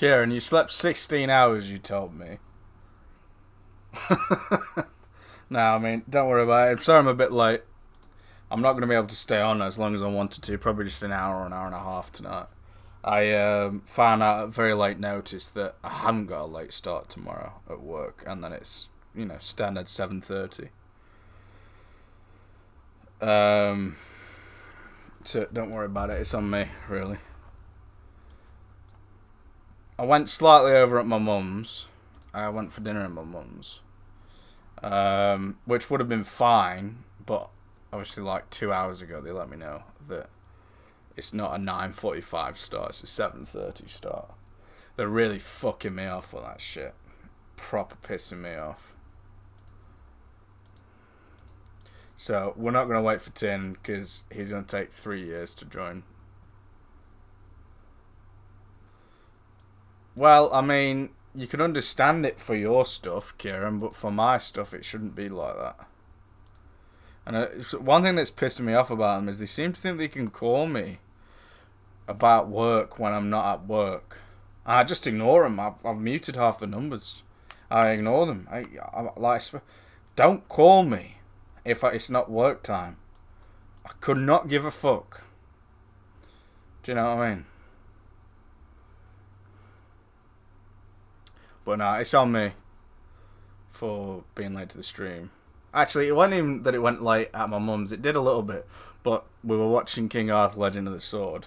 Kieran, you slept 16 hours, you told me. No, I mean, don't worry about it. I'm sorry I'm a bit late. I'm not going to be able to stay on as long as I wanted to. Probably just an hour and a half tonight. I found out at very late notice that I haven't got a late start tomorrow at work, and then it's standard 7:30. So don't worry about it. It's on me, really. I went slightly over at my mum's. I went for dinner at my mum's, which would have been fine, but obviously, like 2 hours ago, they let me know that it's not a 9:45 start; it's a 7:30 start. They're really fucking me off with that shit. Proper pissing me off. So we're not gonna wait for Tin because he's gonna take 3 years to join. Well, I mean, you can understand it for your stuff, Kieran, but for my stuff, it shouldn't be like that. And one thing that's pissing me off about them is they seem to think they can call me about work when I'm not at work. I just ignore them. I've muted half the numbers. I ignore them. Don't call me if it's not work time. I could not give a fuck. Do you know what I mean? But no, it's on me for being late to the stream. Actually, it wasn't even that it went late at my mum's. It did a little bit, but we were watching King Arthur: Legend of the Sword.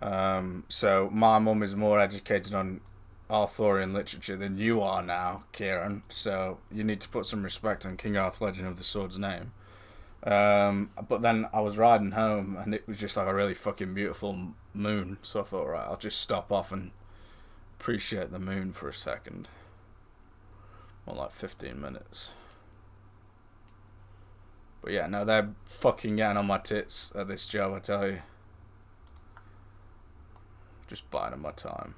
So my mum is more educated on Arthurian literature than you are now, Kieran. So you need to put some respect on King Arthur: Legend of the Sword's name. But then I was riding home, and it was just like a really fucking beautiful moon. So I thought, right, I'll just stop off and appreciate the moon for a second. Well, like 15 minutes. But yeah, no, they're fucking getting on my tits at this job, I tell you. Just biding my time.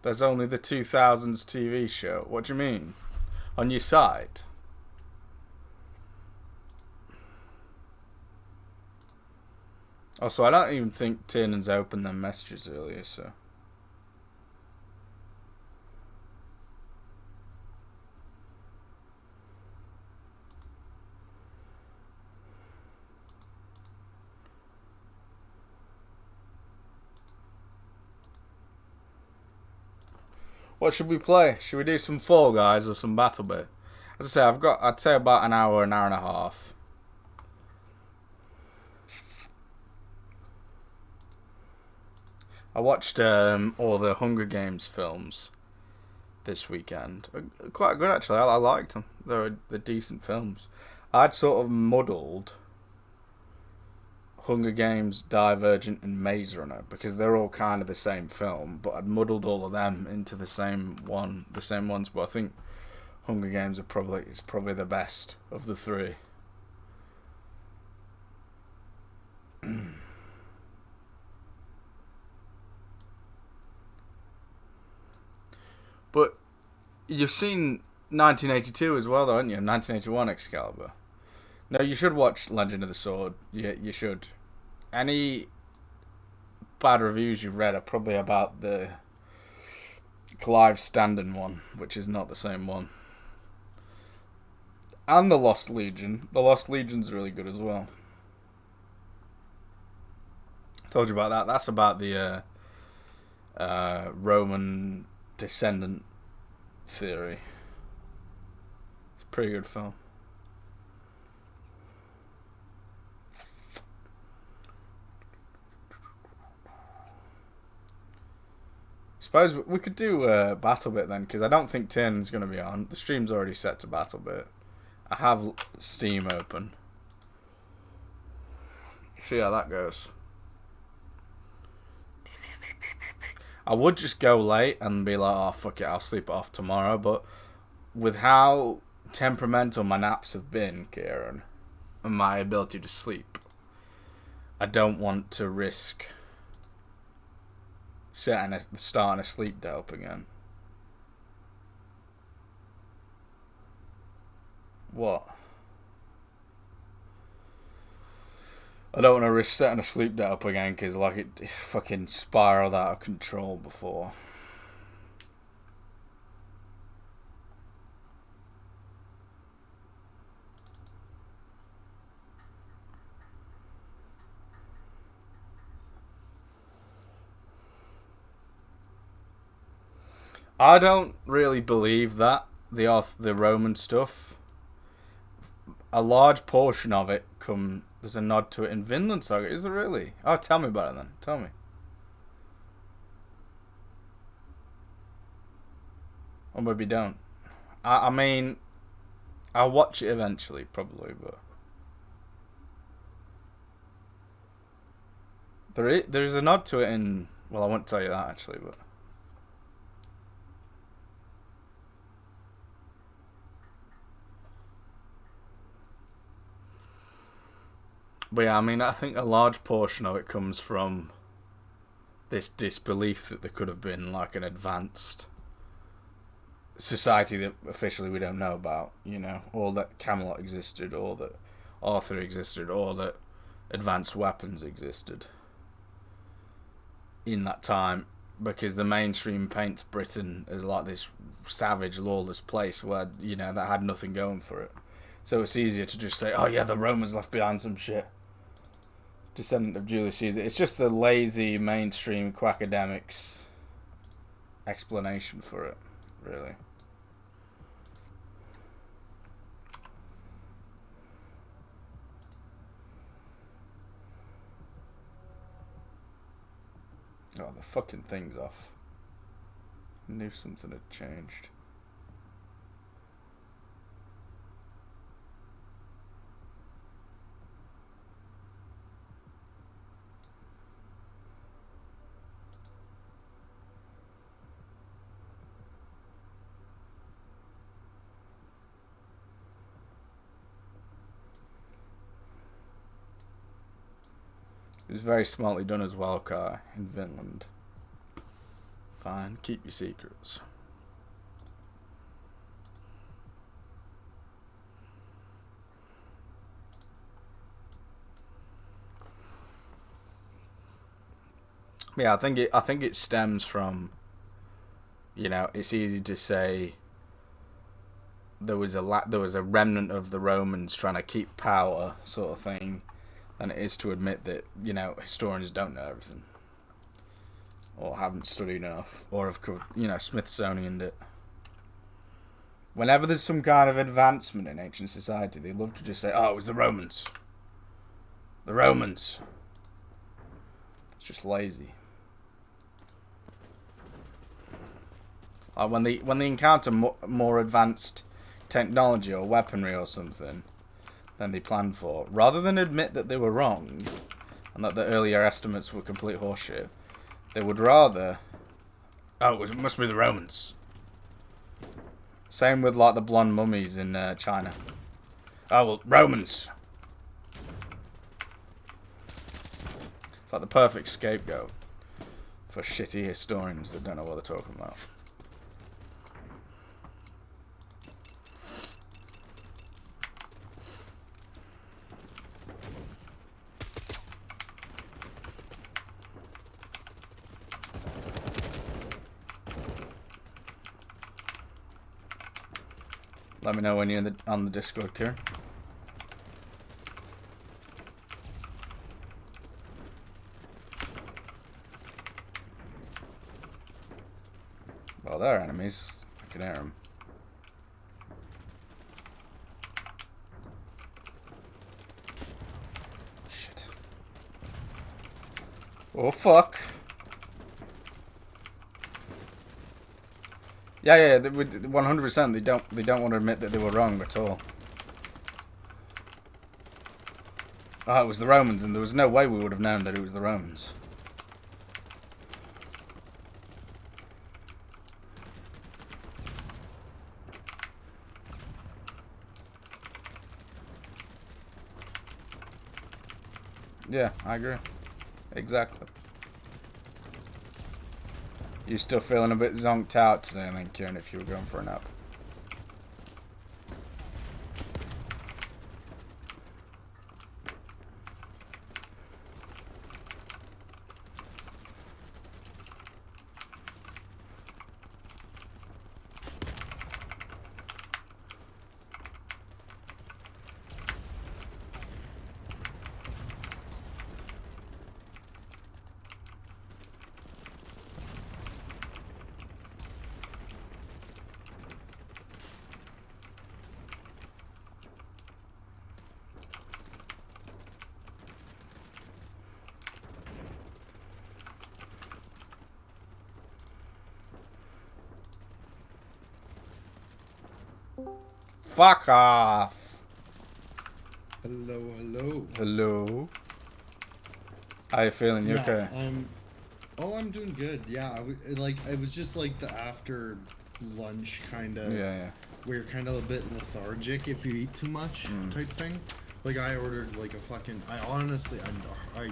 There's only the 2000s TV show. What do you mean? On your site? Also, I don't even think Tiernan's opened them messages earlier, so. What should we play? Should we do some Fall Guys or some Battlebitter? As I say, I'd say about an hour and a half. I watched all the Hunger Games films this weekend. Quite good, actually. I liked them. They're decent films. I'd sort of muddled Hunger Games, Divergent, and Maze Runner because they're all kind of the same film, but I'd muddled all of them into the same ones. But I think Hunger Games is probably the best of the three. But you've seen 1982 as well, though, haven't you? 1981 Excalibur. No, you should watch Legend of the Sword. Yeah, you should. Any bad reviews you've read are probably about the Clive Standen one, which is not the same one. And the Lost Legion. The Lost Legion's really good as well. Told you about that. That's about the Roman descendant theory. It's a pretty good film. Suppose we could do Battlebit then, because I don't think Tiernan's going to be on. The stream's already set to Battlebit. I have Steam open. See how that goes. I would just go late and be like, oh, fuck it, I'll sleep it off tomorrow. But with how temperamental my naps have been, Kieran, and my ability to sleep, I don't want to risk starting a sleep dope again. What? I don't want to risk setting a sleep debt up again because like it fucking spiraled out of control before. I don't really believe that the Roman stuff. A large portion of it there's a nod to it in Vinland Saga. Is there really? Oh, tell me about it then. Tell me. Or maybe don't. I mean, I'll watch it eventually, probably, but there's a nod to it in. Well, I won't tell you that actually, but. But yeah, I mean, I think a large portion of it comes from this disbelief that there could have been like an advanced society that officially we don't know about, you know, or that Camelot existed, or that Arthur existed, or that advanced weapons existed in that time, because the mainstream paints Britain as like this savage, lawless place where, you know, that had nothing going for it. So it's easier to just say, oh yeah, the Romans left behind some shit. Descendant of Julius Caesar. It's just the lazy mainstream quackademics explanation for it, really. Oh, the fucking thing's off. I knew something had changed. It was very smartly done as well, Kai, in Vinland. Fine, keep your secrets. Yeah, I think it stems from, you know, it's easy to say there was a remnant of the Romans trying to keep power, sort of thing, than it is to admit that, you know, historians don't know everything, or haven't studied enough, or have, you know, Smithsonianed it. Whenever there's some kind of advancement in ancient society, they love to just say, "Oh, it was the Romans." The Romans. It's just lazy. Like when they encounter more advanced technology or weaponry or something than they planned for, rather than admit that they were wrong and that the earlier estimates were complete horseshit, they would rather, oh, it must be the Romans. Same with like the blonde mummies in China. Oh, well, Romans. It's like the perfect scapegoat for shitty historians that don't know what they're talking about. Let me know when you're on the Discord, Kieran. Well, they're enemies. I can hear them. Shit. Oh, fuck. Yeah, 100%. They don't want to admit that they were wrong at all. Oh, it was the Romans, and there was no way we would have known that it was the Romans. Yeah, I agree. Exactly. You still feeling a bit zonked out today, then, Kieran, if you were going for a nap? Fuck off. Hello, hello. Hello. How you feeling? You okay? I'm doing good. Yeah, like it was just like the after lunch kind of. Yeah. Where you're kind of a bit lethargic if you eat too much type thing. Like I ordered like a fucking. I honestly, I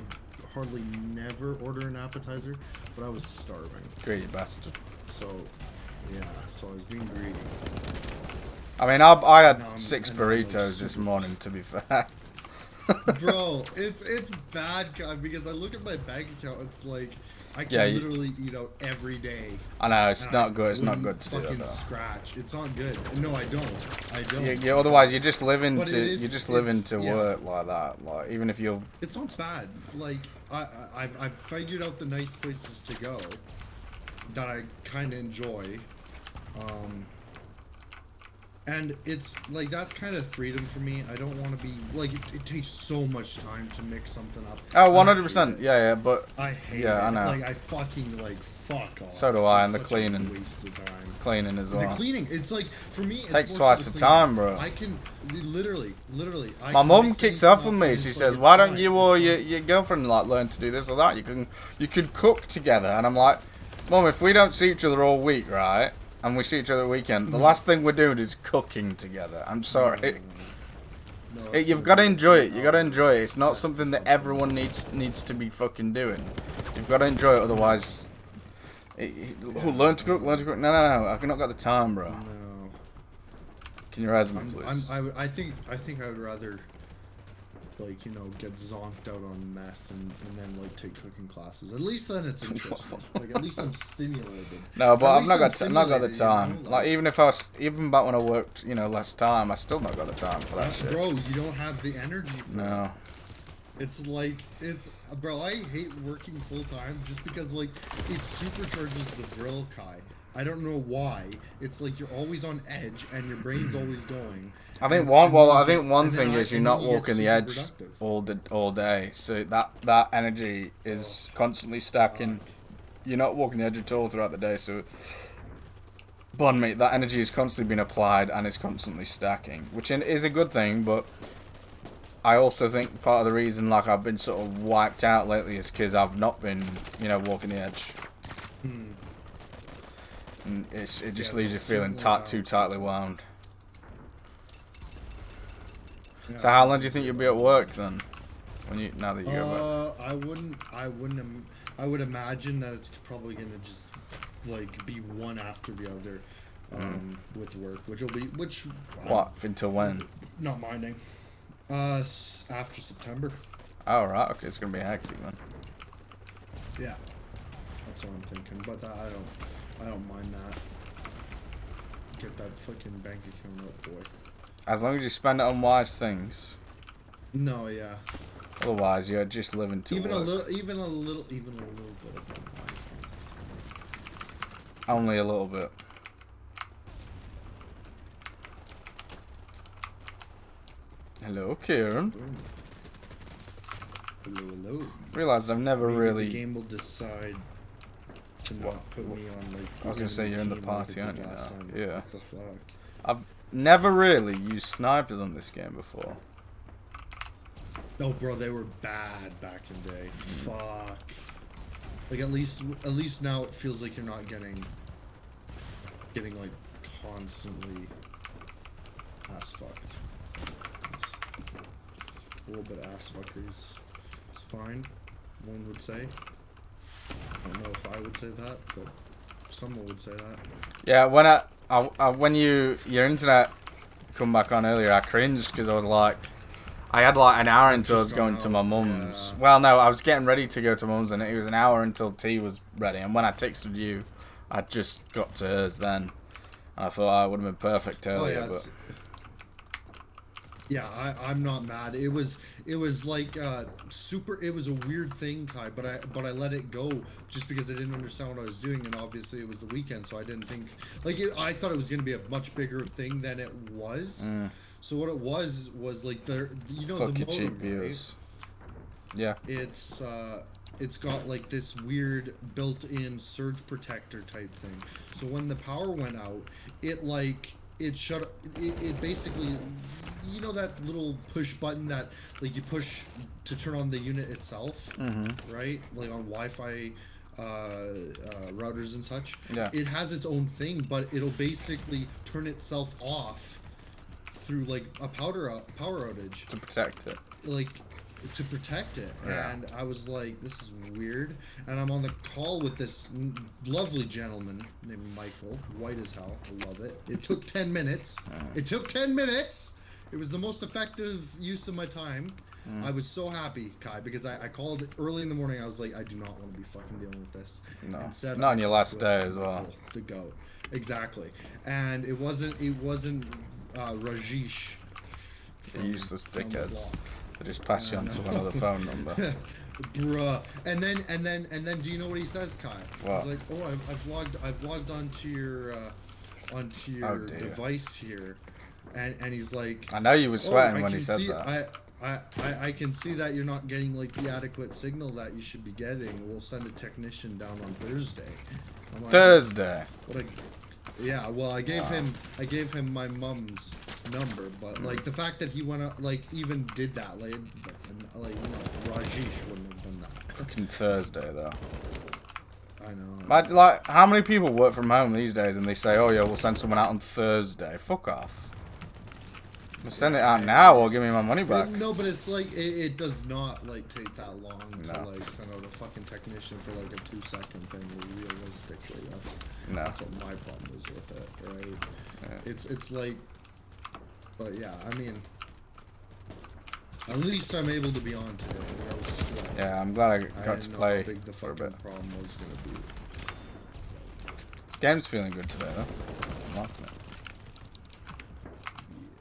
hardly never order an appetizer, but I was starving. Greedy bastard. So, yeah. So I was being greedy. I mean, I had Now I'm- 6 and now I'm, like, burritos this super morning, to be fair. Bro, it's bad, God, because I look at my bank account. It's like I can Yeah, literally eat out every day. I know, it's and not good. It's not wouldn't good to do that, fucking though. scratch. It's not good. No, I don't. I don't. Yeah, otherwise, you just live But into it is- yeah. work like that. Like, even if you're... It's not bad. Like I've figured out the nice places to go that I kind of enjoy, and it's like that's kind of freedom for me. I don't want to be like it takes so much time to mix something up. Oh, 100%. Yeah, but... I hate Yeah, it. I know. Like I fucking like fuck off. So do I, It's and the such a cleaning. waste of time. Cleaning as well. The cleaning, it's like for me. It's Takes worse twice than the cleaning. time, bro. I can literally. I My can mum mix kicks anything off up on me. and She it's says, like, "Why it's don't fine. you or It's your, fine. your girlfriend like learn to do this or that? You could cook together." And I'm like, "Mum, if we don't see each other all week, right, and we see each other at the weekend, the last thing we're doing is cooking together." I'm sorry. No, You've got to enjoy it. You got to enjoy it. It's not something that everyone needs to be fucking doing. You've got to enjoy it, otherwise. Learn to cook. Learn to cook. No. I've not got the time, bro. No. Can you rise me, please? I think I would rather, like, get zonked out on meth and then like take cooking classes. At least then it's interesting. Like at least I'm stimulated. No, but At I've not least got I'm not got the stimulated, time. Like even back when I worked, less time, I still not got the time for that shit. Bro, you don't have the energy for No. it. It's like bro, I hate working full time just because like it supercharges the drill, Kai. I don't know why. It's like you're always on edge and your brain's always going. I think one thing is you're not walking the edge all day, so that energy is constantly stacking. You're not walking the edge at all throughout the day, so pardon me, that energy is constantly being applied and is constantly stacking, which is a good thing, but I also think part of the reason like I've been sort of wiped out lately is because I've not been, walking the edge. And it just leaves you feeling too tightly wound. Yeah, So how long do you think you'll be at work then? Now that you go back? I would imagine that it's probably gonna just like be one after the other, with work, which What until when? not minding. After September. Oh right, okay, it's gonna be hectic then. Yeah, that's what I'm thinking. But I don't mind that. Get that fucking bank account up, boy. As long as you spend it on wise things. No, yeah. Otherwise, you're just living to Even work. a little bit of wise things is fine. Only a little bit. Hello, Kieran. Boom. Hello. Realised I've never Maybe really. the game will decide to not put me on like. I was gonna say you're in the team party, like aren't you? last Now? time. Yeah. What the fuck? I've never really used snipers on this game before. Oh, bro, they were bad back in the day. Fuck. Like at least now it feels like you're not getting like constantly ass fucked. A little bit of ass fuckers. It's fine. One would say. I don't know if I would say that, but someone would say that. Yeah, when your internet come back on earlier, I cringed because I was like, I had like an hour until I was going to my mum's. Yeah. Well, no, I was getting ready to go to mum's, and it was an hour until tea was ready. And when I texted you, I just got to hers then. And I thought it would have been perfect earlier, yeah, but yeah, I'm not mad. It was like super. It was a weird thing, Kai, but I let it go just because I didn't understand what I was doing, and obviously it was the weekend, so I didn't think like I thought it was gonna be a much bigger thing than it was. So what it was like the fuck the your cheap modem, views. Yeah. It's got like this weird built-in surge protector type thing. So when the power went out, it like it shut. It basically, you know that little push button that like you push to turn on the unit itself, right? Like on Wi-Fi routers and such. Yeah. It has its own thing, but it'll basically turn itself off through like a power outage, To protect it. like to protect it. Yeah. And I was like, this is weird. And I'm on the call with this lovely gentleman named Michael, white as hell. I love it. It took 10 minutes. It took 10 minutes. It was the most effective use of my time. I was so happy, Kai, because I called early in the morning. I was like, I do not want to be fucking dealing with this. No. Instead, Not on I your talked last with day as well. The goat. Exactly. And it wasn't Rajesh. The useless from the dickheads. block. They just pass you on to another phone number. Bruh. And then do you know what he says, Kai? What? He's like, oh, I've logged onto your Oh, dear. device here, and he's like, I know you were sweating I when he can said see- that. I can see that you're not getting like the adequate signal that you should be getting. We'll send a technician down on Thursday. I'm like, Thursday. what a, yeah, well, I gave him my mom's number, but like the fact that he went out, like even did that, like Rajesh wouldn't have done that. Fucking Thursday though. I know. Like, how many people work from home these days and they say, oh yeah, we'll send someone out on Thursday? Fuck off. Send it out now or give me my money back. No, but it's like it does not like take that long to No. like send out a fucking technician for like a 2-second thing. Realistically, No. that's what my problem is with it, right? Yeah. It's like, but yeah, I mean, at least I'm able to be on today. I was sweating. Yeah, I'm glad I I got to didn't know play how big the for a fucking bit. problem was gonna be. This game's feeling good today though. I'm liking it.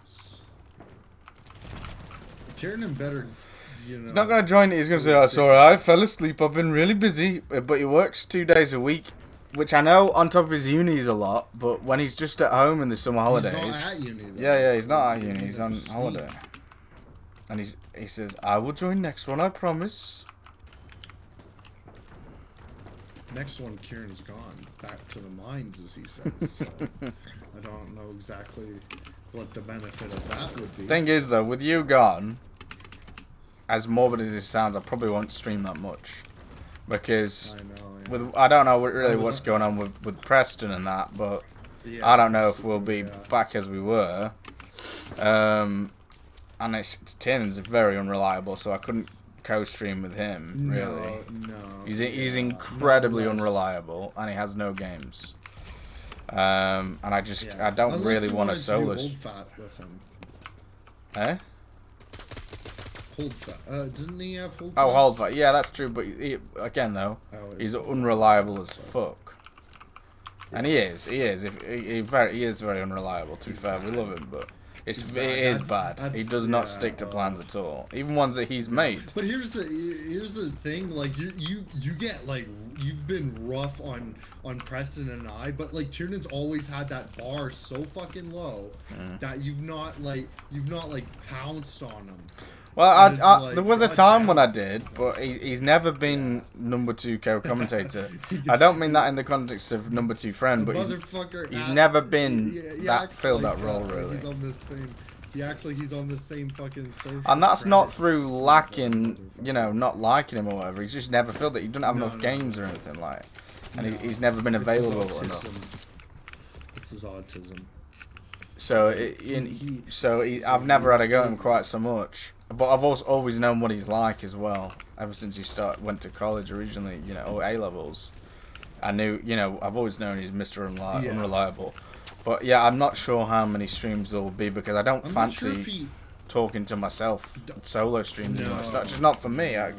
Yes. Tiernan better, you know. He's not gonna join it. He's gonna say, "Oh, sorry, I fell asleep. I've been really busy." But he works 2 days a week, which I know on top of his uni is a lot. But when he's just at home in the summer holidays, He's not at uni, though. yeah, he's not at uni. He's He's on asleep. holiday, and he says, "I will join next one. I promise." Next one, Kieran's gone back to the mines, as he says. So I don't know exactly what the benefit of that would be. Thing is, though, with you gone, as morbid as it sounds, I probably won't stream that much because I know. Yeah. with I don't know really what's going on with Preston and that, but Yeah, I don't know if we'll be yeah. back as we were. And Tiernan's very unreliable, so I couldn't co-stream with him really. No. He's yeah, incredibly not unless- unreliable, and he has no games. And I Yeah. don't Unless really you want wanted to do solo. Hold fat with him. Eh? Hold fat. Didn't he have hold? Oh, fast? hold fight. Yeah, that's true. But again, though, Oh, he's it's- unreliable as fuck. And he is. He is very unreliable. To be fair, we love him, but it He's is bad. bad. He That's- does not yeah, stick to plans at all, even ones that he's made. But here's the thing, like you get like you've been rough on Preston and I, but like Tiernan's always had that bar so fucking low that you've not pounced on him. Well, And it's like, there was a God time damn. when I did, but he's never been number 2 co-commentator. I don't mean that in the context of number 2 friend, but he's never been he that acts filled like that role like really. He's on the same. He acts like he's on the same fucking social. And that's not credits. through lacking, not liking him or whatever. He's just never filled it. He doesn't have enough No. games or anything like. And No. he's never been It's his available autism. enough. It's his autism. So He- I've never had a go at him quite so much. But I've also always known what he's like as well. Ever since he went to college originally, or A levels. I knew, I've always known he's Mr. Yeah. Unreliable. But yeah, I'm not sure how many streams there will be because I don't I'm not sure fancy if he. talking to myself solo streams. No. It's not just not for me. I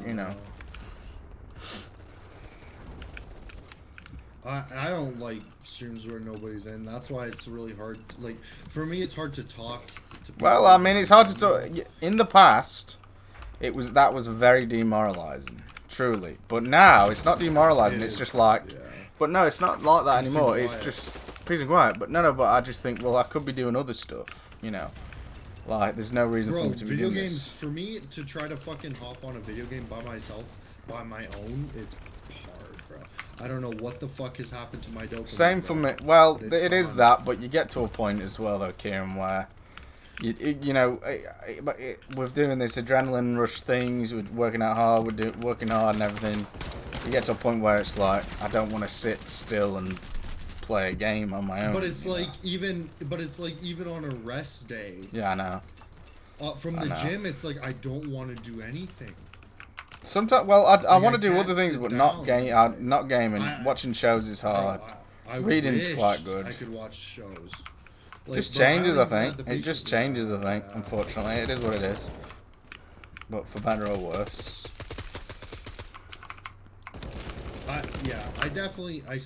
don't like streams where nobody's in. That's why it's really hard. Like for me, it's hard to talk. To people. Well, I mean, it's hard to talk. In the past, that was very demoralizing, truly. But now it's not demoralizing. It It's is, just like, yeah. but no, it's not like that Peace and anymore. It's quiet. just peace and quiet. But no. But I just think, well, I could be doing other stuff. Like there's no reason for Bro, me to be video doing games this. for me to try to fucking hop on a video game by myself, by my own, it's hard, bro. I don't know what the fuck has happened to my dopamine. Same for me. Well, But it's it is gone. that, but you get to a point as well, though, Kieran, where you know, with doing this adrenaline rush things, with working out hard, working hard and everything, you get to a point where it's like I don't want to sit still and play a game on my own. But it's like even on a rest day. Yeah, I know. From the gym, it's like I don't want to do anything. Sometimes, well, I want to do can't other things, sit but down, not gaming. Watching shows is hard. Reading's quite good. I could watch shows. Like, Just changes, I don't even think. have the It just patience. changes, I think. Unfortunately, it is what it is. But for better or worse. I definitely, I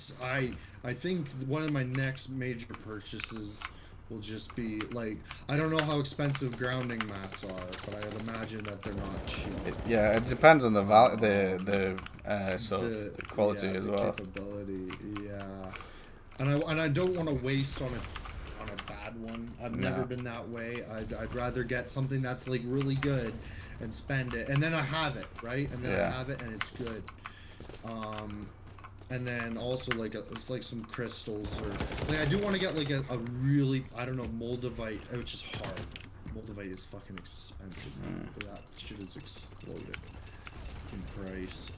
think one of my next major purchases will just be, like, I don't know how expensive grounding mats are, but I would imagine that they're not cheap. It depends on the the quality as the well. Capability, yeah. And I don't want to waste on a bad one. I've never been that way. I'd rather get something that's like really good and spend it, and then I have it, right? And then I have it and it's good. And then also like it's like some crystals, or like I do want to get like a really, I don't know, moldavite, which is hard. Moldavite is fucking expensive. That shit is exploded in price.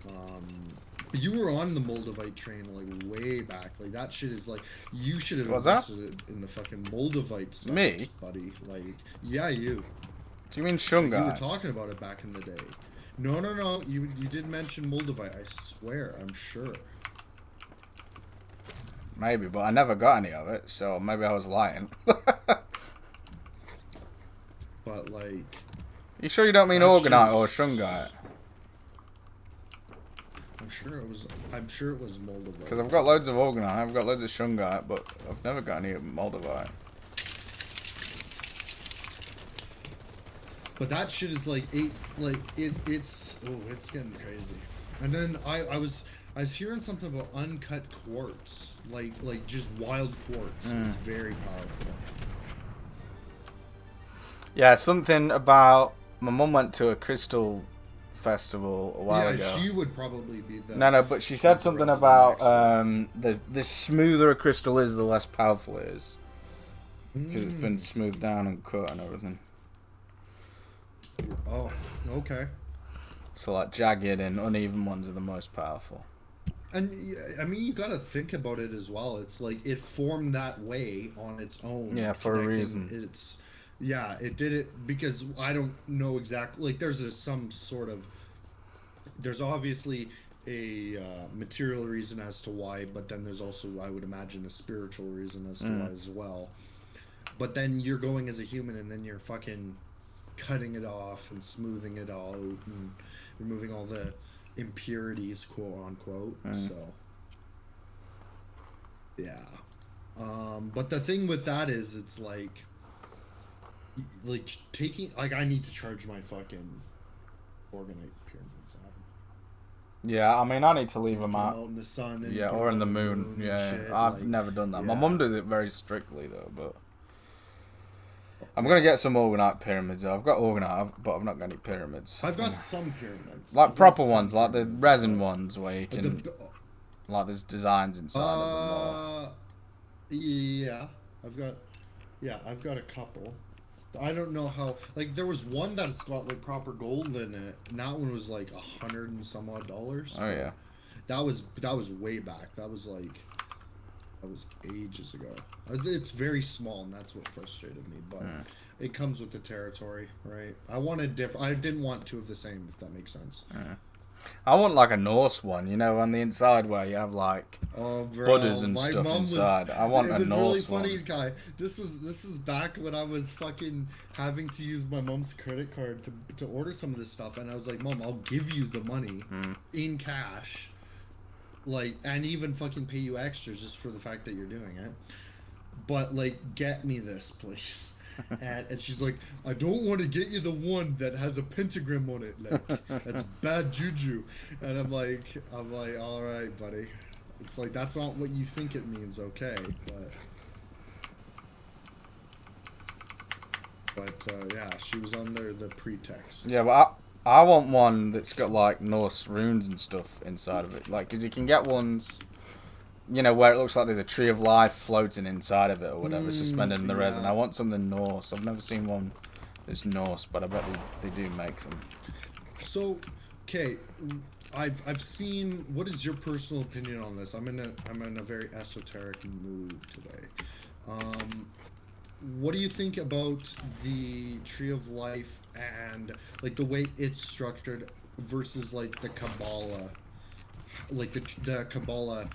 But you were on the moldavite train like way back. Like that shit is like, you should have invested in the fucking moldavite stuff, Me? buddy. Like, yeah, you. Do you mean You were Shungite? talking about it back in the day. No. You did mention moldavite. I swear. I'm sure. Maybe, but I never got any of it, so maybe I was lying. But like, You sure you don't mean Orgonite or Shungite? I'm sure it was moldavite. Because I've got loads of Orgonite, I've got loads of Shungite, but I've never got any Moldavite. But that shit is like it's getting crazy. And then I was hearing something about uncut quartz, like just wild quartz is very powerful. Yeah, something about my mum went to a crystal festival a while ago. Yeah, she would probably be the. No, but she said something about the smoother a crystal is, the less powerful it is, because it's been smoothed down and cut and everything. Oh, okay. So like jagged and uneven ones are the most powerful. And I mean, you got to think about it as well. It's like it formed that way on its own. Yeah, for a reason. It did it because I don't know exactly. Like, there's obviously a material reason as to why, but then there's also, I would imagine, a spiritual reason as to why as well. But then you're going as a human, and then you're fucking cutting it off and smoothing it all out and removing all the impurities, quote unquote. So yeah. But the thing with that is, it's like taking, like, I need to charge my fucking Orgonite pyramids. Yeah, I mean, I need to leave them out. In the sun. And Or in the moon. Yeah, shit, I've never done that. My mum does it very strictly though, but I'm gonna get some Orgonite pyramids. I've got Orgonite, but I've not got any pyramids. I've got some pyramids. Like proper ones, like the resin ones where you can, like there's designs inside of them. Yeah, I've got a couple. I don't know how. Like, there was one that's got like proper gold in it, and that one was like $100 and some odd. Oh yeah. That was way back. That was ages ago. It's very small, and that's what frustrated me. But it comes with the territory, right? I wanted different. I didn't want two of the same, if that makes sense. I want like a Norse one, you know, on the inside where you have like Buddhas and stuff inside. I want a Norse one. It was really funny, Kai. This is back when I was fucking having to use my mom's credit card to order some of this stuff, and I was like, Mom, I'll give you the money in cash, like, and even fucking pay you extras just for the fact that you're doing it. But like, get me this, please. And she's like, I don't want to get you the one that has a pentagram on it. Like, that's bad juju. And I'm like, all right, buddy. It's like, that's not what you think it means, okay? But yeah, she was under the pretext. Yeah, but I want one that's got like Norse runes and stuff inside of it. Like, 'cause you can get ones you know, where it looks like there's a tree of life floating inside of it or whatever, suspended in the resin. yeah. I want something Norse. I've never seen one that's Norse, but I bet they do make them. So, okay, I've seen. What is your personal opinion on this? I'm in a very esoteric mood today. What do you think about the Tree of Life and like the way it's structured versus like the Kabbalah, like the Kabbalah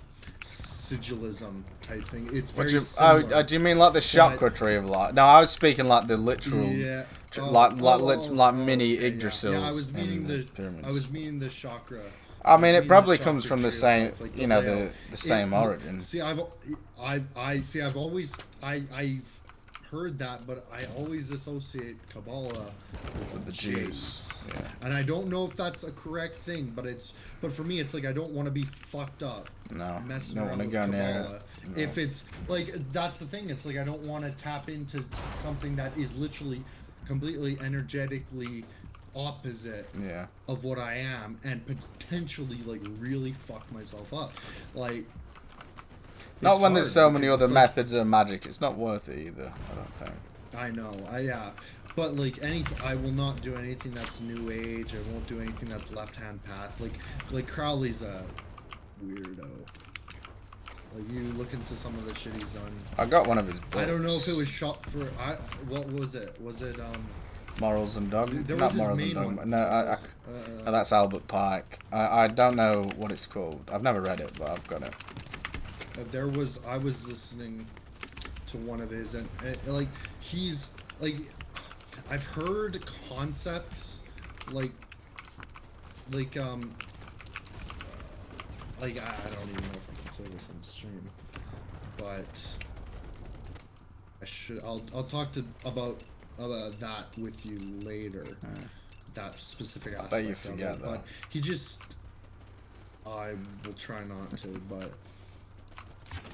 sigilism type thing? It's very similar. Do you mean like the chakra tree of life? No, I was speaking like the literal, Yeah. like mini okay, Yggdrasils. Yeah, I was meaning the pyramids. I was meaning the chakra. I mean, it meaning probably the comes chakra from the tree of same, life, like you know, layout. the same origin. See, I've always I've heard that, but I always associate Kabbalah with The Jews. Jews. Yeah. And I don't know if that's a correct thing, but for me, it's like I don't want to be fucked up. No, Messing don't around want to with go near Kabbalah. it. No. If it's like that's the thing, it's like I don't want to tap into something that is literally completely energetically opposite Yeah. of what I am and potentially like really fuck myself up. Like Not it's when there's hard so many because other it's like, methods of magic. It's not worth it either, I don't think. I know, yeah. But like anything, I will not do anything that's new age. I won't do anything that's left hand path. Like Crowley's a weirdo. Like you look into some of the shit he's done. I got one of his books. I don't know if it was shot for. What was it? Was it Morals and Dogma? There was Not his Morals and main Dogma. one. No, no, that's Albert Pike. I don't know what it's called. I've never read it, but I've got it. I was listening to one of his and like he's like I've heard concepts like I don't even know if I can say this on stream, but I'll talk about that with you later. That specific aspect. I bet you forget of it, that. but he just I will try not to, but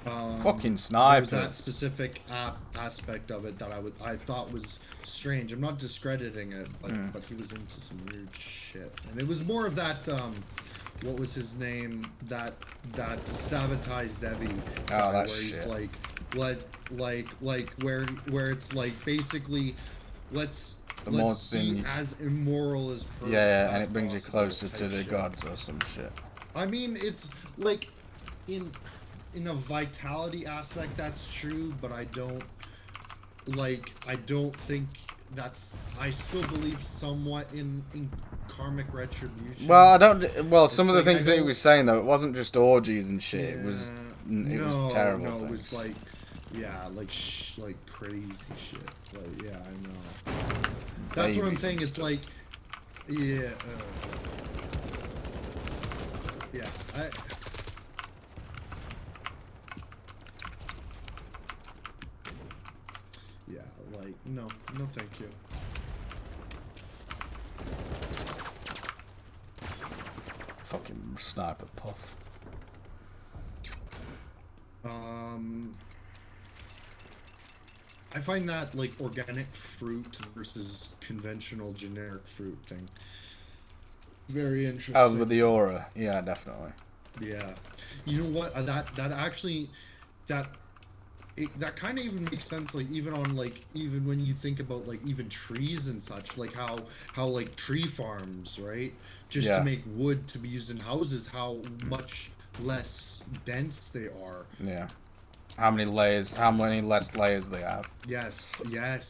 Fucking there's snipers. that specific aspect of it that I thought was strange. I'm not discrediting it, but he was into some weird shit, and it was more of that. What was his name? That Sabotage Zevi. Oh, that where shit. he's like where it's like basically let's be as immoral as perfect. Yeah, and as it brings you possible closer type to the shit. gods or some shit. I mean, it's like in a vitality aspect that's true, but I don't think that's. I still believe somewhat in karmic retribution. Well, I don't. Well, some of the like things I that he don't- was saying though, it wasn't just orgies and shit. Yeah, It was terrible. No, things. it was like, yeah, like crazy shit. Like, yeah, I know. That's what I'm Babies saying. and It's stuff. like, yeah, yeah. Yeah, like no, thank you. Fucking sniper puff. I find that like organic fruit versus conventional generic fruit thing very interesting. Oh, with the aura. Yeah, definitely. Yeah, you know what? That actually that kind of even makes sense. Like even on like even when you think about like even trees and such, like how like tree farms, right? Just Yeah. to make wood to be used in houses, how much less dense they are. Yeah. How many less layers they have. Yes,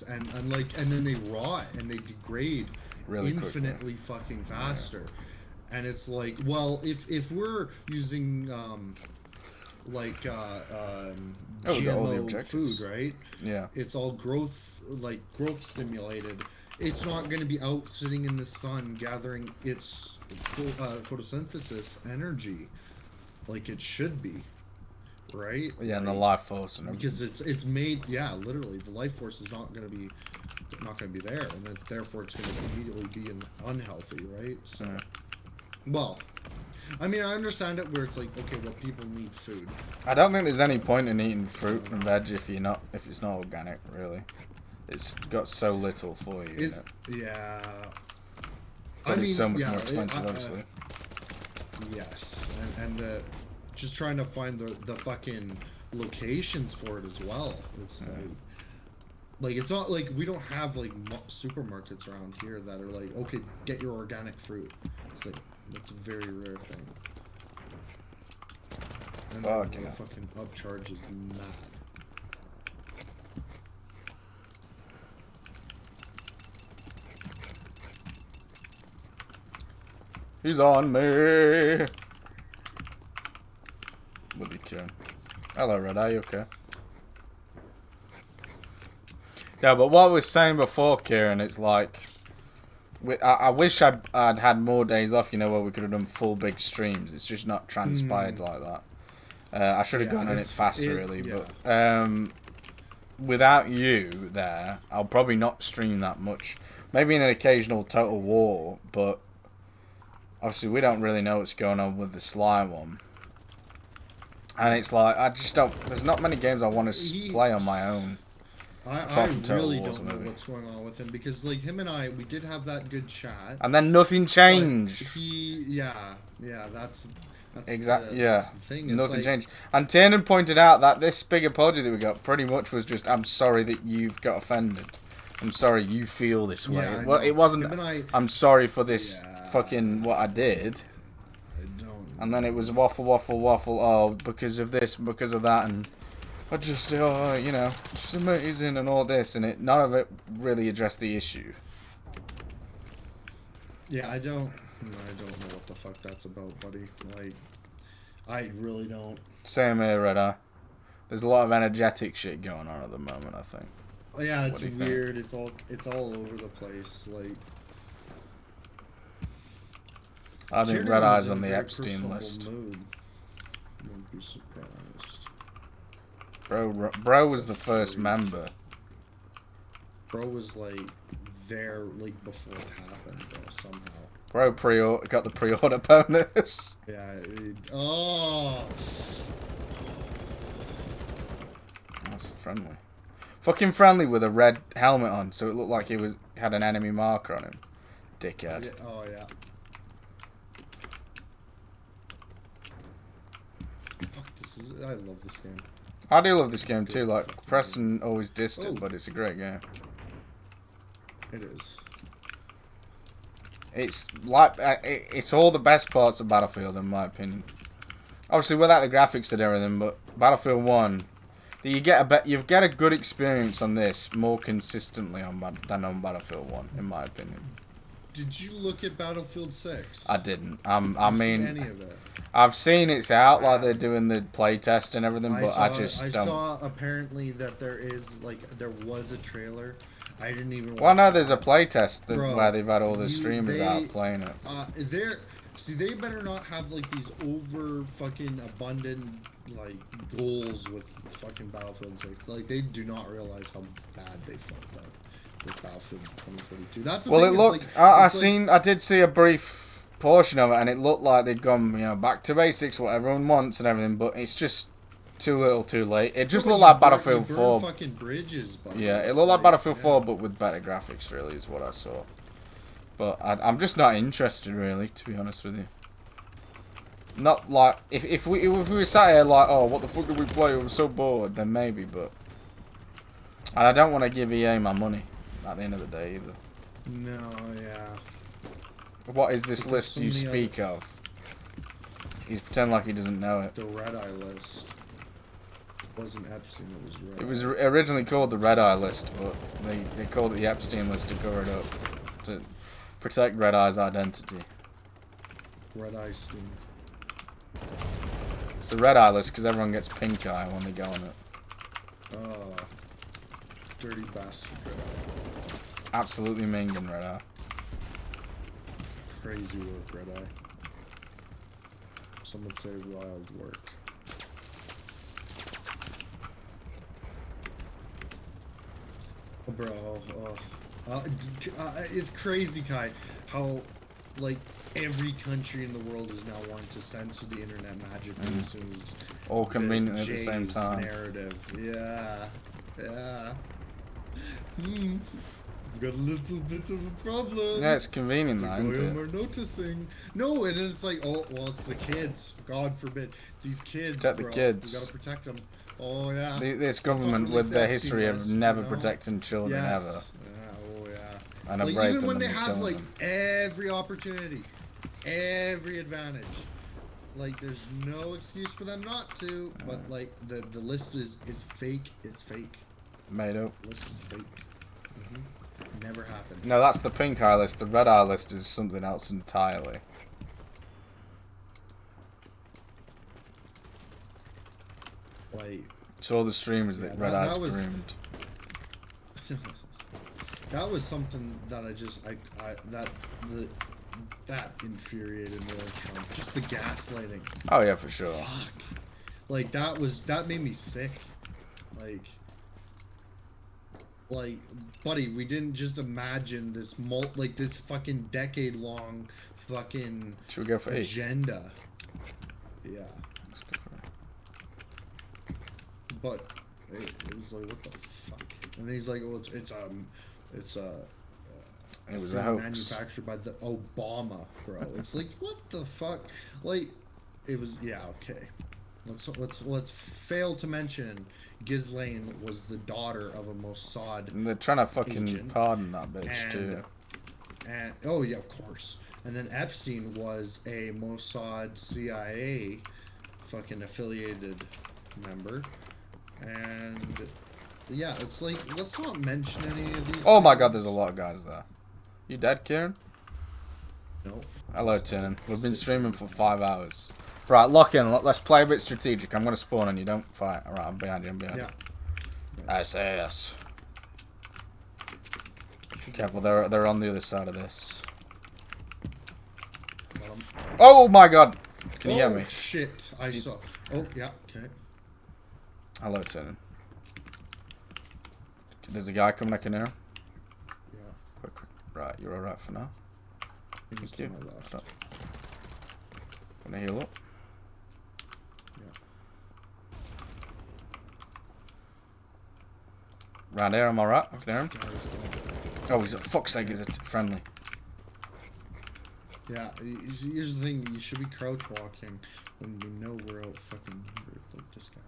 and then they rot and they degrade Really infinitely fucking faster. And it's like, well, if we're using got all the GMO objectives. food, right? Yeah. It's all growth stimulated. It's not going to be out sitting in the sun gathering its photosynthesis energy like it should be. Right? Yeah, and the Like, life force and everything. because it's made, yeah, literally the life force is not going to be there, and then therefore it's going to immediately be unhealthy, right? So, well, I mean, I understand it where it's like, okay, well, people need food. I don't think there's any point in eating fruit and veg if it's not organic, really. It's got so little for you in it. Yeah. But it's so much yeah, more expensive, obviously. Yes, and the just trying to find the fucking locations for it as well. It's like it's not like we don't have like supermarkets around here that are like, okay, get your organic fruit. It's like it's a very rare thing. And the fucking upcharge is mad. He's on me. With the can. Hello, Red. Are you okay? Yeah, but what I was saying before, Kieran, it's like, I wish I'd had more days off, you know, where we could have done full big streams. It's just not transpired like that. I should have gone on it faster, really, but without you there, I'll probably not stream that much. Maybe in an occasional Total War, but obviously we don't really know what's going on with the Sly one. And it's like, I just don't, there's not many games I want to play on my own. I really don't know what's going on with him, because like him and I, we did have that good chat. And then nothing changed. That's exactly, that's the thing. Nothing changed. And Tiernan pointed out that this big apology that we got pretty much was just, I'm sorry that you've got offended. I'm sorry you feel this way. Yeah, well, it wasn't, I'm sorry for this fucking what I did. And then it was waffle. Oh, because of this, because of that, and I just, you know, it's amazing and all this, and none of it really addressed the issue. Yeah, I don't know what the fuck that's about, buddy. Like, I really don't. Same here, Red Eye. There's a lot of energetic shit going on at the moment, I think. Oh, yeah, it's weird. It's all over the place. Like, I think Red Eye's on the Epstein list. Wouldn't be surprised. Bro was the first member. Bro was like there like before it happened, bro, somehow. Bro got the pre-order bonus. Yeah. That's friendly. Fucking friendly with a red helmet on, so it looked like he had an enemy marker on him. Dickhead. Yeah, oh yeah. Fuck, I love this game. I do love this game too. Like Preston always dissed it, but it's a great game. It is. It's like it's all the best parts of Battlefield, in my opinion. Obviously, without the graphics and everything, but Battlefield 1, you get a good experience on this more consistently than on Battlefield 1, in my opinion. Did you look at Battlefield 6? I didn't. I mean, any of it? I've seen it's out, like they're doing the playtest and everything, but I saw apparently that there was a trailer. I didn't even. Well, no, there's a playtest where they've had all the streamers out playing it. They better not have like these over fucking abundant like goals with fucking Battlefield 6. Like they do not realize how bad they fucked up with Battlefield 2042. That's the thing. It looked. I did see a brief portion of it, and it looked like they'd gone, back to basics, what everyone wants and everything. But it's just too little, too late. It just looked like Battlefield 4. Fucking bridges, yeah, it looked like Battlefield 4, but with better graphics. Really, is what I saw. But I'm just not interested, really, to be honest with you. Not like if we were sat here like, oh, what the fuck did we play? I'm so bored. Then maybe, but and I don't want to give EA my money at the end of the day either. No, yeah. What is this list you speak of? He's pretending like he doesn't know it. The Red Eye list. It wasn't Epstein, it was Red Eye. It was originally called the Red Eye list, but they called it the Epstein list to cover it up, to protect Red Eye's identity. Red Eye Steam. It's the Red Eye list because everyone gets pink eye when they go on it. Oh, dirty bastard Red Eye. Absolutely minging Red Eye. Crazy work, Red Eye. Some would say wild work. Oh, bro, it's crazy, Kai, how like every country in the world is now wanting to censor the internet magically as soon as all conveniently at the same time. Narrative, yeah. We've got a little bit of a problem. Yeah, it's convenient that, isn't it? We're noticing. No, and then it's like, oh, well, it's the kids. God forbid. These kids, Protect the bro. kids. We gotta protect them. Oh, yeah. This That's what government, really with their sad history of was, never you know? protecting children ever. Yes. Yeah, oh, yeah. And of Like, raping even when them they and have, killing like, them. every opportunity, every advantage. Like, there's no excuse for them not to. But, like, the list is fake. It's fake. Made up. The list is fake. Never happened. No, that's the pink eye list. The red eye list is something else entirely. Like, So all the streamers that red eye screamed. That was something that that infuriated me like Trump. Just the gaslighting. Oh yeah, for sure. Fuck. Like that made me sick. Like, buddy, we didn't just imagine this this fucking decade-long fucking Should we go for agenda. Yeah. Let's go for But it was like, what the fuck? And then he's like, oh, it's It was a hoax. manufactured by the Obama, bro. It's like, what the fuck? Like, it was, yeah, okay. Let's fail to mention Ghislaine was the daughter of a Mossad And they're trying to fucking agent. pardon that bitch too. And oh yeah, of course. And then Epstein was a Mossad CIA fucking affiliated member. And yeah, it's like, let's not mention any of these Oh my things. god, there's a lot of guys there. You dead, Kieran? No. Hello, Tiernan. We've been streaming for 5 hours. Right, lock in. Let's play a bit strategic. I'm going to spawn on you. Don't fight. Alright, I'm behind you. I'm behind you. SAS. Careful, they're on the other side of this. Oh my god! Can you hear me? Oh shit, I saw. Oh, yeah, okay. Hello, Tiernan. There's a guy coming, I can hear him. Yeah. Quick. Right, you're alright for now. He's Thank you. to my left. Gonna heal up. Round here, I'm alright. I can hear him. Oh, he's a fuck's sake, he's a friendly. Yeah, here's the thing, you should be crouch walking when we know we're out fucking like this guy.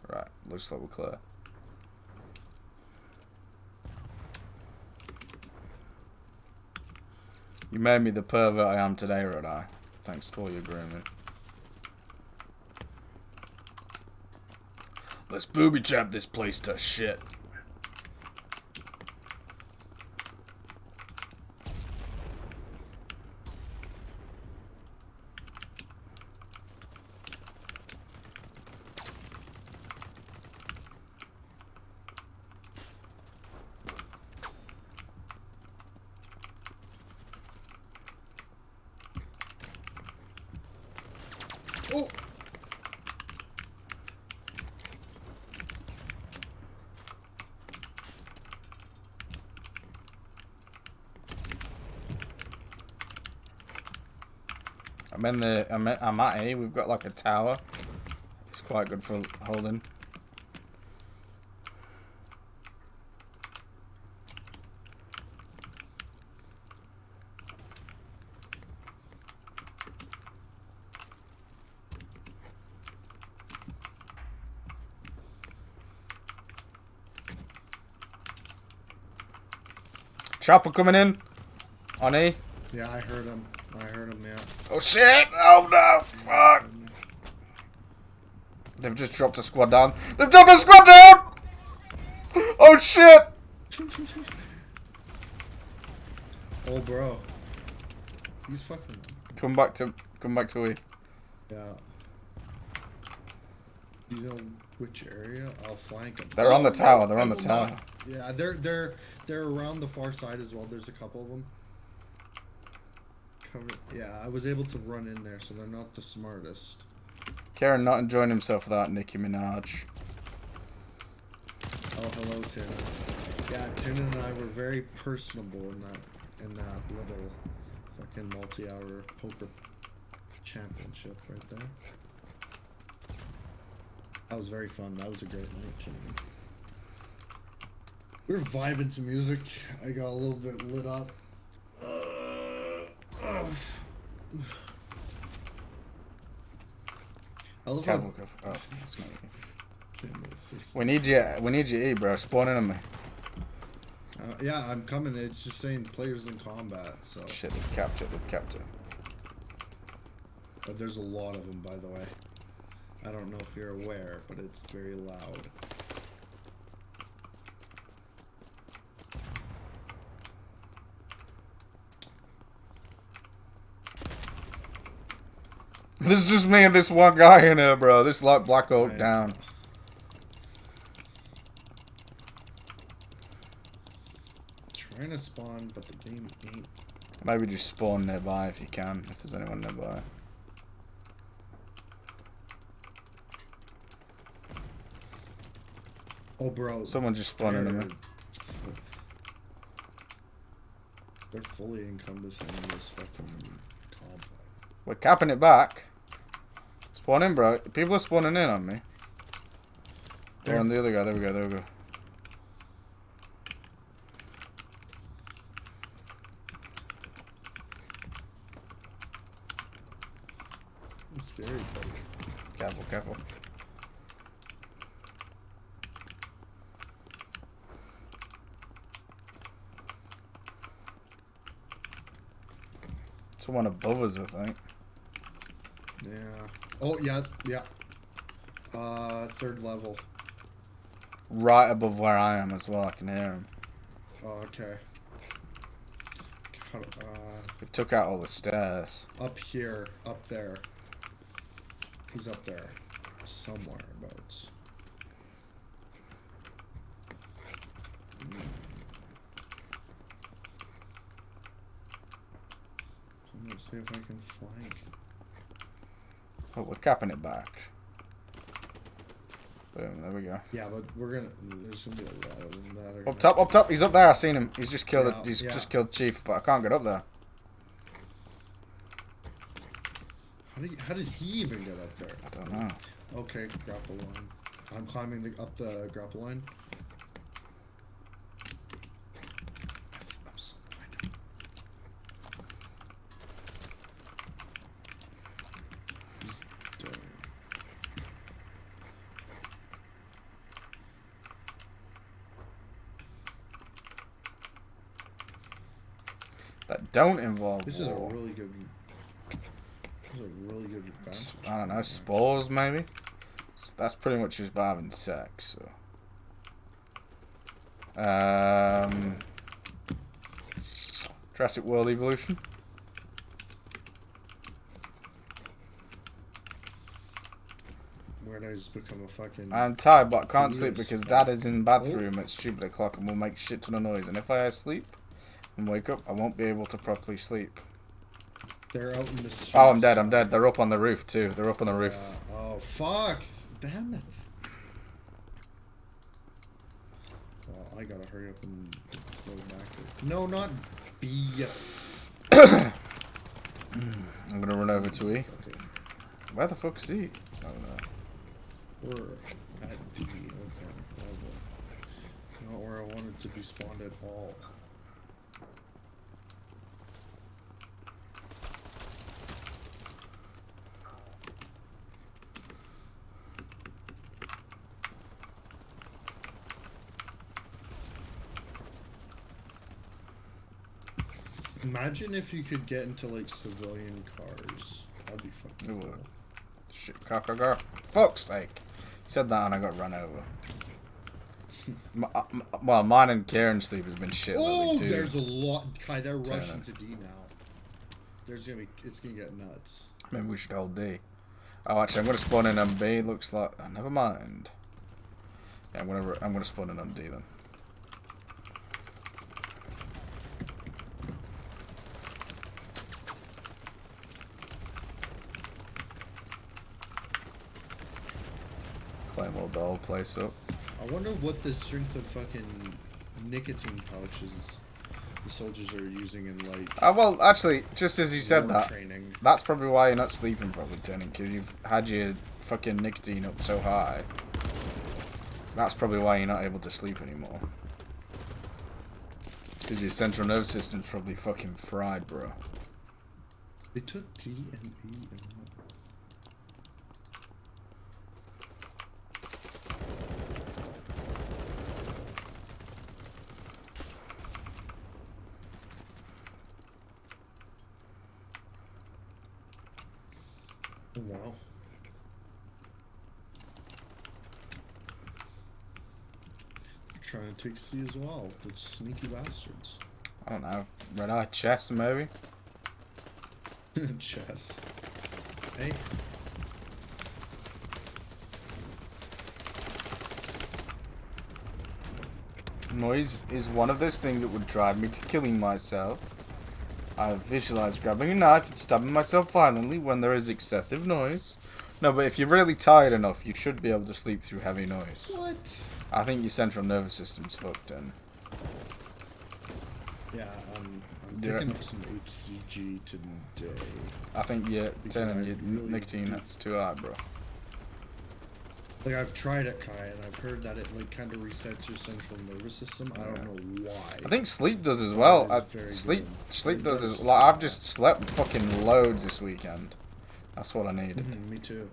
Right, looks like we're clear. You made me the pervert I am today, Rodai. Thanks to all your grooming. Let's booby trap this place to shit. Oh! I'm at A. We've got like a tower. It's quite good for holding. Chopper coming in on E. Yeah, I heard him. Yeah. Oh shit! Oh no! Fuck! They've just dropped a squad down. They've dropped a squad down! Oh shit! Oh, bro. He's fucking. Come back to E. Yeah. You know which area? I'll flank them. They're on the tower. They're I on the will tower. not. Yeah, they're around the far side as well. There's a couple of them. Yeah, I was able to run in there, so they're not the smartest. Karen not enjoying himself without Nicki Minaj. Oh, hello, Tim. Yeah, Tim and I were very personable in that little fucking multi-hour poker championship right there. That was very fun. That was a great night, Tim. We're vibing to music. I got a little bit lit up. I love Careful, how... careful. Oh, that's not you. Damn, it's so We need you. We need you to eat, bro. Spawning on me. yeah, I'm coming. It's just saying players in combat, so... Shit, they've capped it. They've capped it. There's a lot of them, by the way. I don't know if you're aware, but it's very loud. There's just me and this one guy in here, bro. This like Black Oak down. Trying to spawn, but the game ain't. Maybe just spawn nearby if you can, if there's anyone nearby. Oh, bro. Someone just spawned into me. They're fully encompassing this fucking complex. We're capping it back. Spawn in, bro. People are spawning in on me. They're on the other guy. There we go. There we go. It's scary, buddy. Careful, careful. Someone above us, I think. Yeah. Oh, yeah, yeah. Third level. Right above where I am as well. I can hear him. Oh, okay. We've took out all the stairs. Up here, up there. He's up there. Somewhere abouts. I'm gonna see if I can flank. Oh, we're capping it back. Boom, there we go. Yeah, but we're gonna. There's gonna be a lot of them that are. Up top, up top. He's up there. I seen him. He's just killed. Yeah, He's yeah. just killed Chief, but I can't get up there. How did he even get up there? I don't know. Okay, grapple line. I'm climbing up the grapple line. That don't involve This is a war. really good. This is a really good. I don't know, spores maybe. That's pretty much just by having sex. So, Jurassic World Evolution. Where did I just become a fucking? I'm tired, but I can't sleep because Dad is in the bathroom at stupid o'clock and will make shit ton of noise. And if I sleep and wake up, I won't be able to properly sleep. They're out in the streets. Oh, I'm dead. I'm dead. They're up on the roof too. They're up on the roof. Oh, fucks! Damn it! Well, I gotta hurry up and go back. No, not B. I'm gonna run over to E. Okay. Where the fuck's E? Oh, no. We're at D. Okay. Not where I wanted to be spawned at all. Imagine if you could get into like civilian cars. That'd be fucking Ooh. cool. Shit, fuck's sake. He said that and I got run over. Well, mine and Kieran's sleep has been shit Oh, lately too. there's a lot. Kai, they're Turn rushing it. to D now. It's gonna get nuts. Maybe we should hold D. Oh, actually, I'm gonna spawn in on B. Looks like. Oh, never mind. Yeah, I'm gonna spawn in on D then. Flame will the whole place up. I wonder what the strength of fucking nicotine pouches the soldiers are using in like. Well, actually, just as you said war that, training. that's probably why you're not sleeping properly, Tony, because you've had your fucking nicotine up so high. That's probably why you're not able to sleep anymore. Because your central nervous system's probably fucking fried, bro. They took T and E and oh, wow. They're trying to take C as well. Those sneaky bastards. I don't know. Red eye chess, maybe? Chess. Hey. Noise is one of those things that would drive me to killing myself. I visualize grabbing a knife and stabbing myself violently when there is excessive noise. No, but if you're really tired enough, you should be able to sleep through heavy noise. What? I think your central nervous system's fucked in. Yeah, I'm picking up some HCG today. I think you're telling your really nicotine that's too high, bro. Like, I've tried it, Kai, and I've heard that it, like, kind of resets your central nervous system. I don't know why. I think sleep does as well. Sleep does as like I've just slept fucking loads this weekend. That's what I needed. Me too.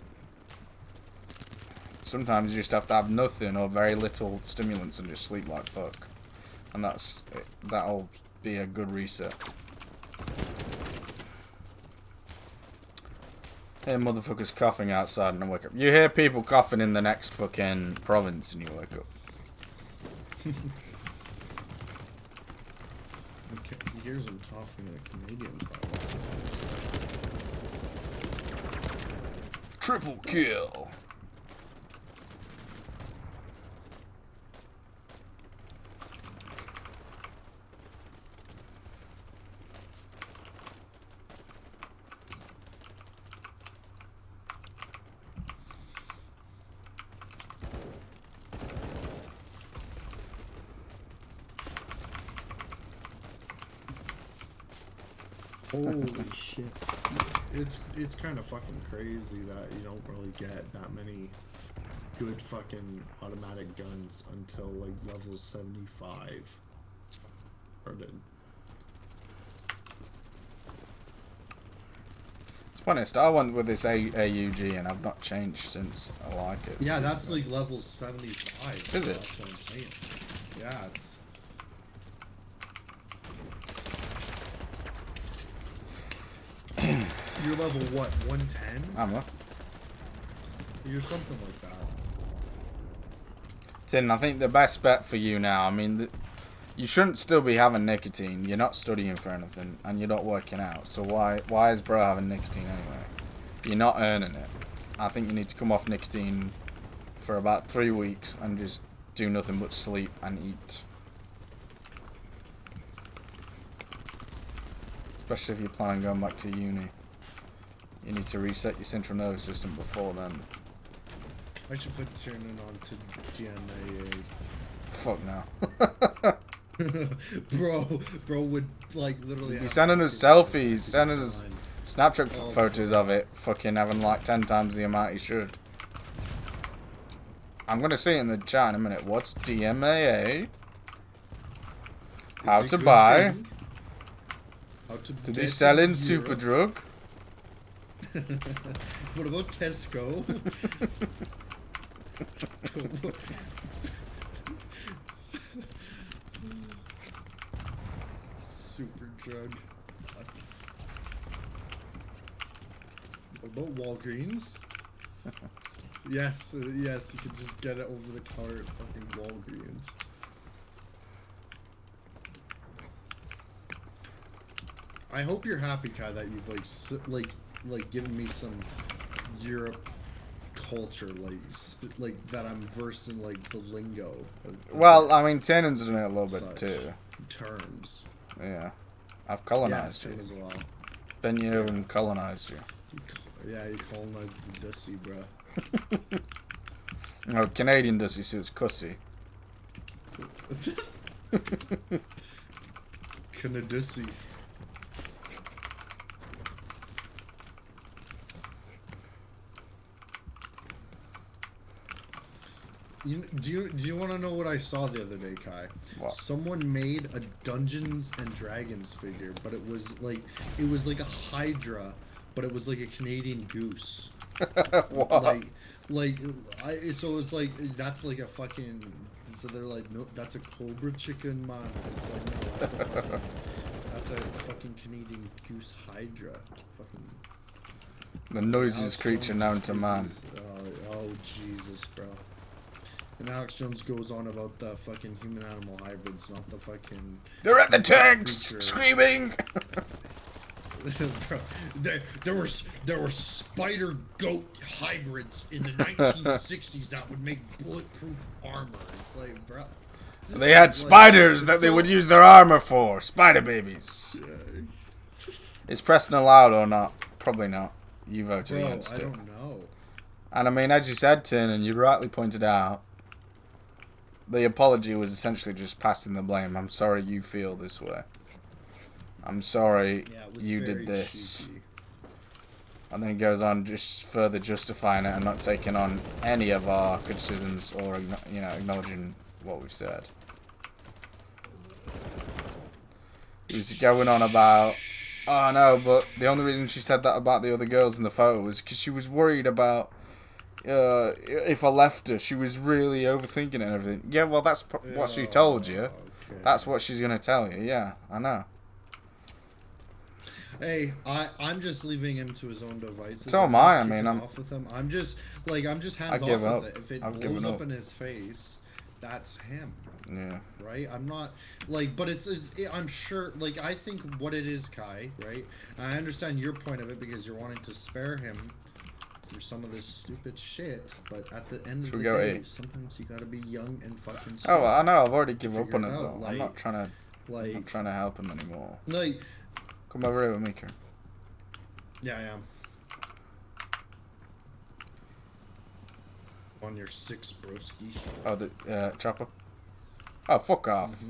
Sometimes you just have to have nothing or very little stimulants and just sleep like fuck, and that'll be a good reset. Hear motherfuckers coughing outside and I wake up. You hear people coughing in the next fucking province and you wake up. Okay, he hears him coughing in a Canadian province. Triple kill. Holy shit. It's kind of fucking crazy that you don't really get that many good fucking automatic guns until like level 75 started. To be honest, I went with this AUG and I've not changed since. I like it. Yeah, that's like level 75. Is so it? That's what I'm saying. Yeah, it's... You're level what, 110? I'm a You're something like that. Tin, I think the best bet for you now, I mean, you shouldn't still be having nicotine. You're not studying for anything, and you're not working out. So why is bro having nicotine anyway? You're not earning it. I think you need to come off nicotine for about 3 weeks and just do nothing but sleep and eat. Especially if you plan on going back to uni. You need to reset your central nervous system before then. I should put Tiernan on to DMAA. Fuck no. bro would like literally. He's sending us selfies, sending us Snapchat photos of it, fucking having like 10 times the amount he should. I'm gonna see it in the chat in a minute. What's DMAA? How to buy? Do they sell in Superdrug? What about Tesco? Superdrug. What about Walgreens? Yes, yes, you could just get it over the counter at fucking Walgreens. I hope you're happy, Kai, that you've like given me some Europe culture, like that I'm versed in like the lingo. Well, I mean, Tannen's doing it a little bit too. Terms. Yeah, I've colonized you you. as well. Been here and colonized you. Yeah, you colonized the Dusty, bruh. No, Canadian Dusty suits cussy. Canadussi. Do you want to know what I saw the other day, Kai? What? Someone made a Dungeons and Dragons figure, but it was like a Hydra, but it was like a Canadian goose. What? So it's like that's like a fucking. So they're like, no, that's a Cobra chicken, man. It's like, no, that's a fucking Canadian goose Hydra. Fucking. The noisiest creature known to man. Oh Jesus, bro. And Alex Jones goes on about the fucking human-animal hybrids, not the fucking. They're at the tanks, screaming. Bro, there were spider goat hybrids in the 1960s that would make bulletproof armor. It's like, bro. They had spiders that they would use their armor for. Spider babies. Is Preston allowed or not? Probably not. You voted against it. I don't know. And I mean, as you said, Tin, and you rightly pointed out, the apology was essentially just passing the blame. I'm sorry you feel this way. I'm sorry you did this. Cheeky. And then he goes on just further justifying it and not taking on any of our criticisms or, you know, acknowledging what we've said. He was going on about, oh no, but the only reason she said that about the other girls in the photo was because she was worried about if I left her. She was really overthinking it and everything. Yeah, well, that's what she told you. Okay. That's what she's going to tell you. Yeah, I know. Hey, I'm just leaving him to his own devices. So am I. I mean, I'm off with him. I'm just hands off with it. If it blows up in his face, that's him. Yeah. Right? I'm not but I'm sure I think what it is, Kai, right? And I understand your point of it because you're wanting to spare him through some of this stupid shit, but at the end of the day, sometimes you gotta be young and fucking strong. Oh, I know. I've already given up on it though. I'm not trying to I'm trying to help him anymore. Come over here with me, Karen. Yeah, I am. On your 6, broski. Oh, the chopper? Oh, fuck off.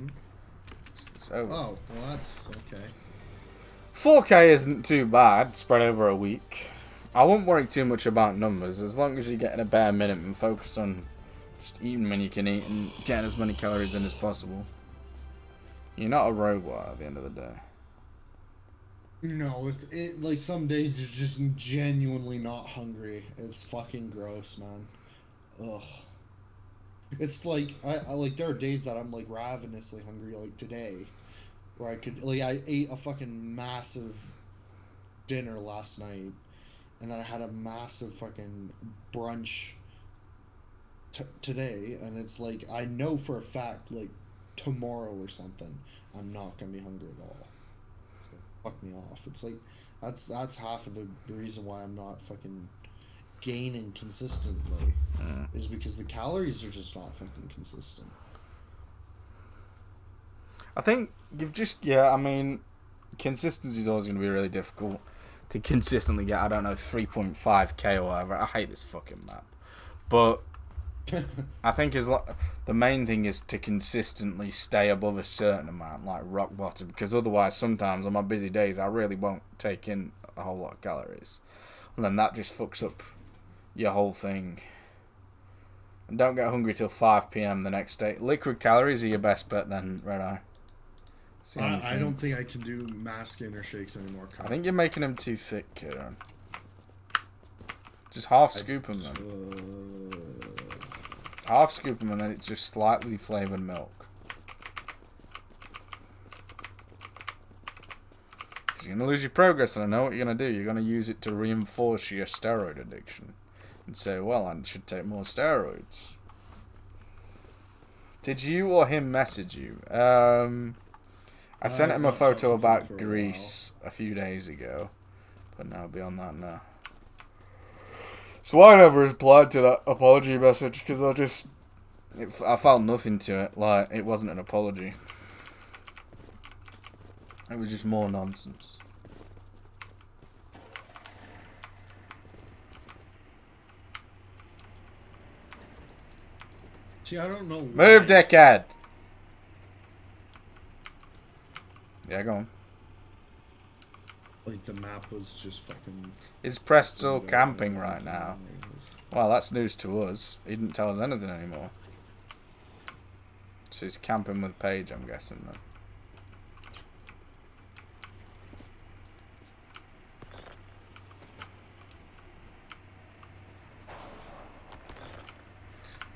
It's over. Oh, well, that's okay. 4K isn't too bad, spread over a week. I won't worry too much about numbers, as long as you're getting a bare minimum and focus on just eating when you can eat and getting as many calories in as possible. You're not a robot at the end of the day. No, it's some days you're just genuinely not hungry. It's fucking gross, man. Ugh. It's like I there are days that I'm ravenously hungry, like today, where I could I ate a fucking massive dinner last night, and then I had a massive fucking brunch today, and it's I know for a fact tomorrow or something I'm not gonna be hungry at all. Fuck me off. It's that's half of the reason why I'm not fucking gaining consistently is because the calories are just not fucking consistent. I think you've just I mean, consistency is always going to be really difficult to consistently get. I don't know, 3.5k or whatever. I hate this fucking map, but I think the main thing is to consistently stay above a certain amount, like rock bottom, because otherwise sometimes on my busy days I really won't take in a whole lot of calories, and then that just fucks up your whole thing. And don't get hungry till 5 p.m. the next day. Liquid calories are your best bet then, Red Eye. I don't think I can do mass gainer shakes anymore, Kyle. I think you're making them too thick, Kieran. Just half scoop them then. Half scoop them and then it's just slightly flavoured milk. Because you're going to lose your progress, and I know what you're going to do. You're going to use it to reinforce your steroid addiction. And say, well, I should take more steroids. Did you or him message you? I sent him a photo about Greece a few days ago. But now, beyond that, no. So I never replied to that apology message because I felt nothing to it. Like, it wasn't an apology. It was just more nonsense. See, I don't know. Move, dickhead! Yeah, go on. The map was just fucking... Is Presto camping right now? Well, that's news to us. He didn't tell us anything anymore. So he's camping with Paige, I'm guessing, then.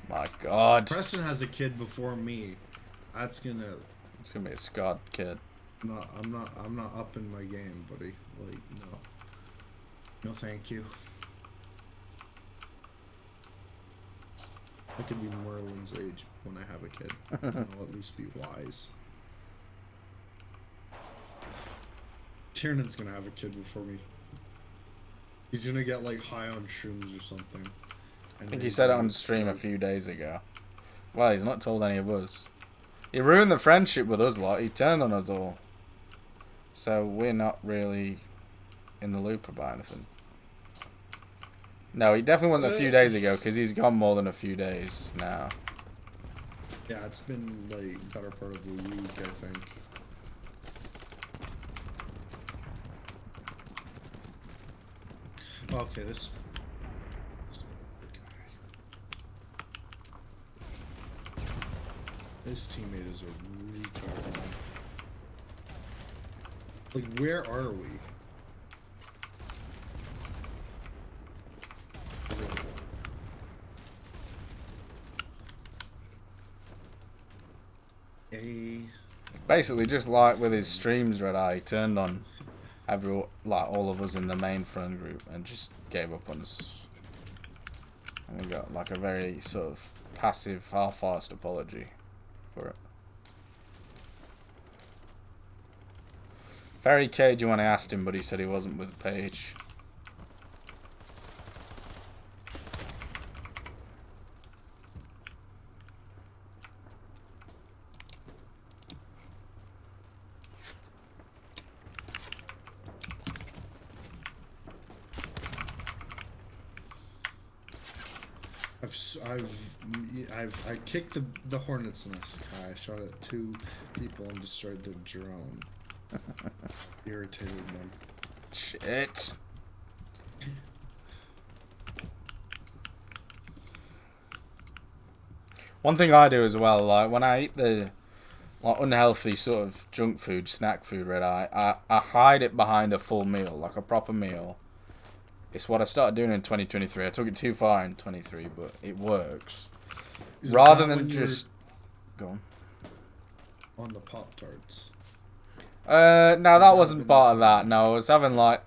My God. Preston has a kid before me. That's gonna. It's gonna be a scarred kid. I'm not upping my game, buddy. Like, no. No, thank you. I could be Merlin's age when I have a kid. I'll at least be wise. Tiernan's gonna have a kid before me. He's gonna get like high on shrooms or something. I think he said it on stream a few days ago. Well, he's not told any of us. He ruined the friendship with us lot. He turned on us all. So we're not really in the loop about anything. No, he definitely wasn't a few days ago because he's gone more than a few days now. Yeah, it's been like better part of the week, I think. Okay, this teammate is a retard. Like, where are we? Basically, just like with his streams, Red Eye, he turned on all of us in the main friend group and just gave up on us. And we got like a very sort of passive, half-assed apology for it. Very cagey when I asked him, but he said he wasn't with Paige. I kicked the hornet's nest. I shot at 2 people and destroyed their drone. Irritated them. Shit. One thing I do as well, like when I eat the unhealthy sort of junk food, snack food, Red Eye, I hide it behind a full meal, like a proper meal. It's what I started doing in 2023. I took it too far in 23, but it works. Rather than just go on the Pop-Tarts. No, that wasn't part of that. No, I was having like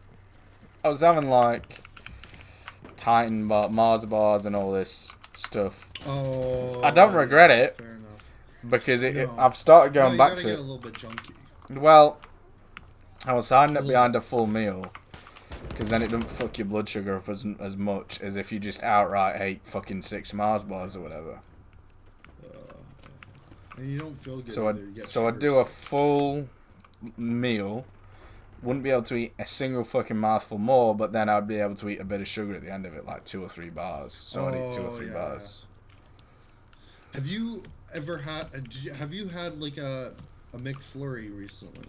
Titan bar, Mars bars and all this stuff. Oh, I don't regret it. Fair enough. Because I've started going back to it. A little bit junky. Well, I was hiding it behind a full meal. Because then it doesn't fuck your blood sugar up as much as if you just outright ate fucking 6 Mars bars or whatever. And you don't feel good. So I'd do a full meal. Wouldn't be able to eat a single fucking mouthful more, but then I'd be able to eat a bit of sugar at the end of it, like 2 or 3 bars. So I'd eat 2 or 3 bars. Have you ever had? Have you had like a McFlurry recently?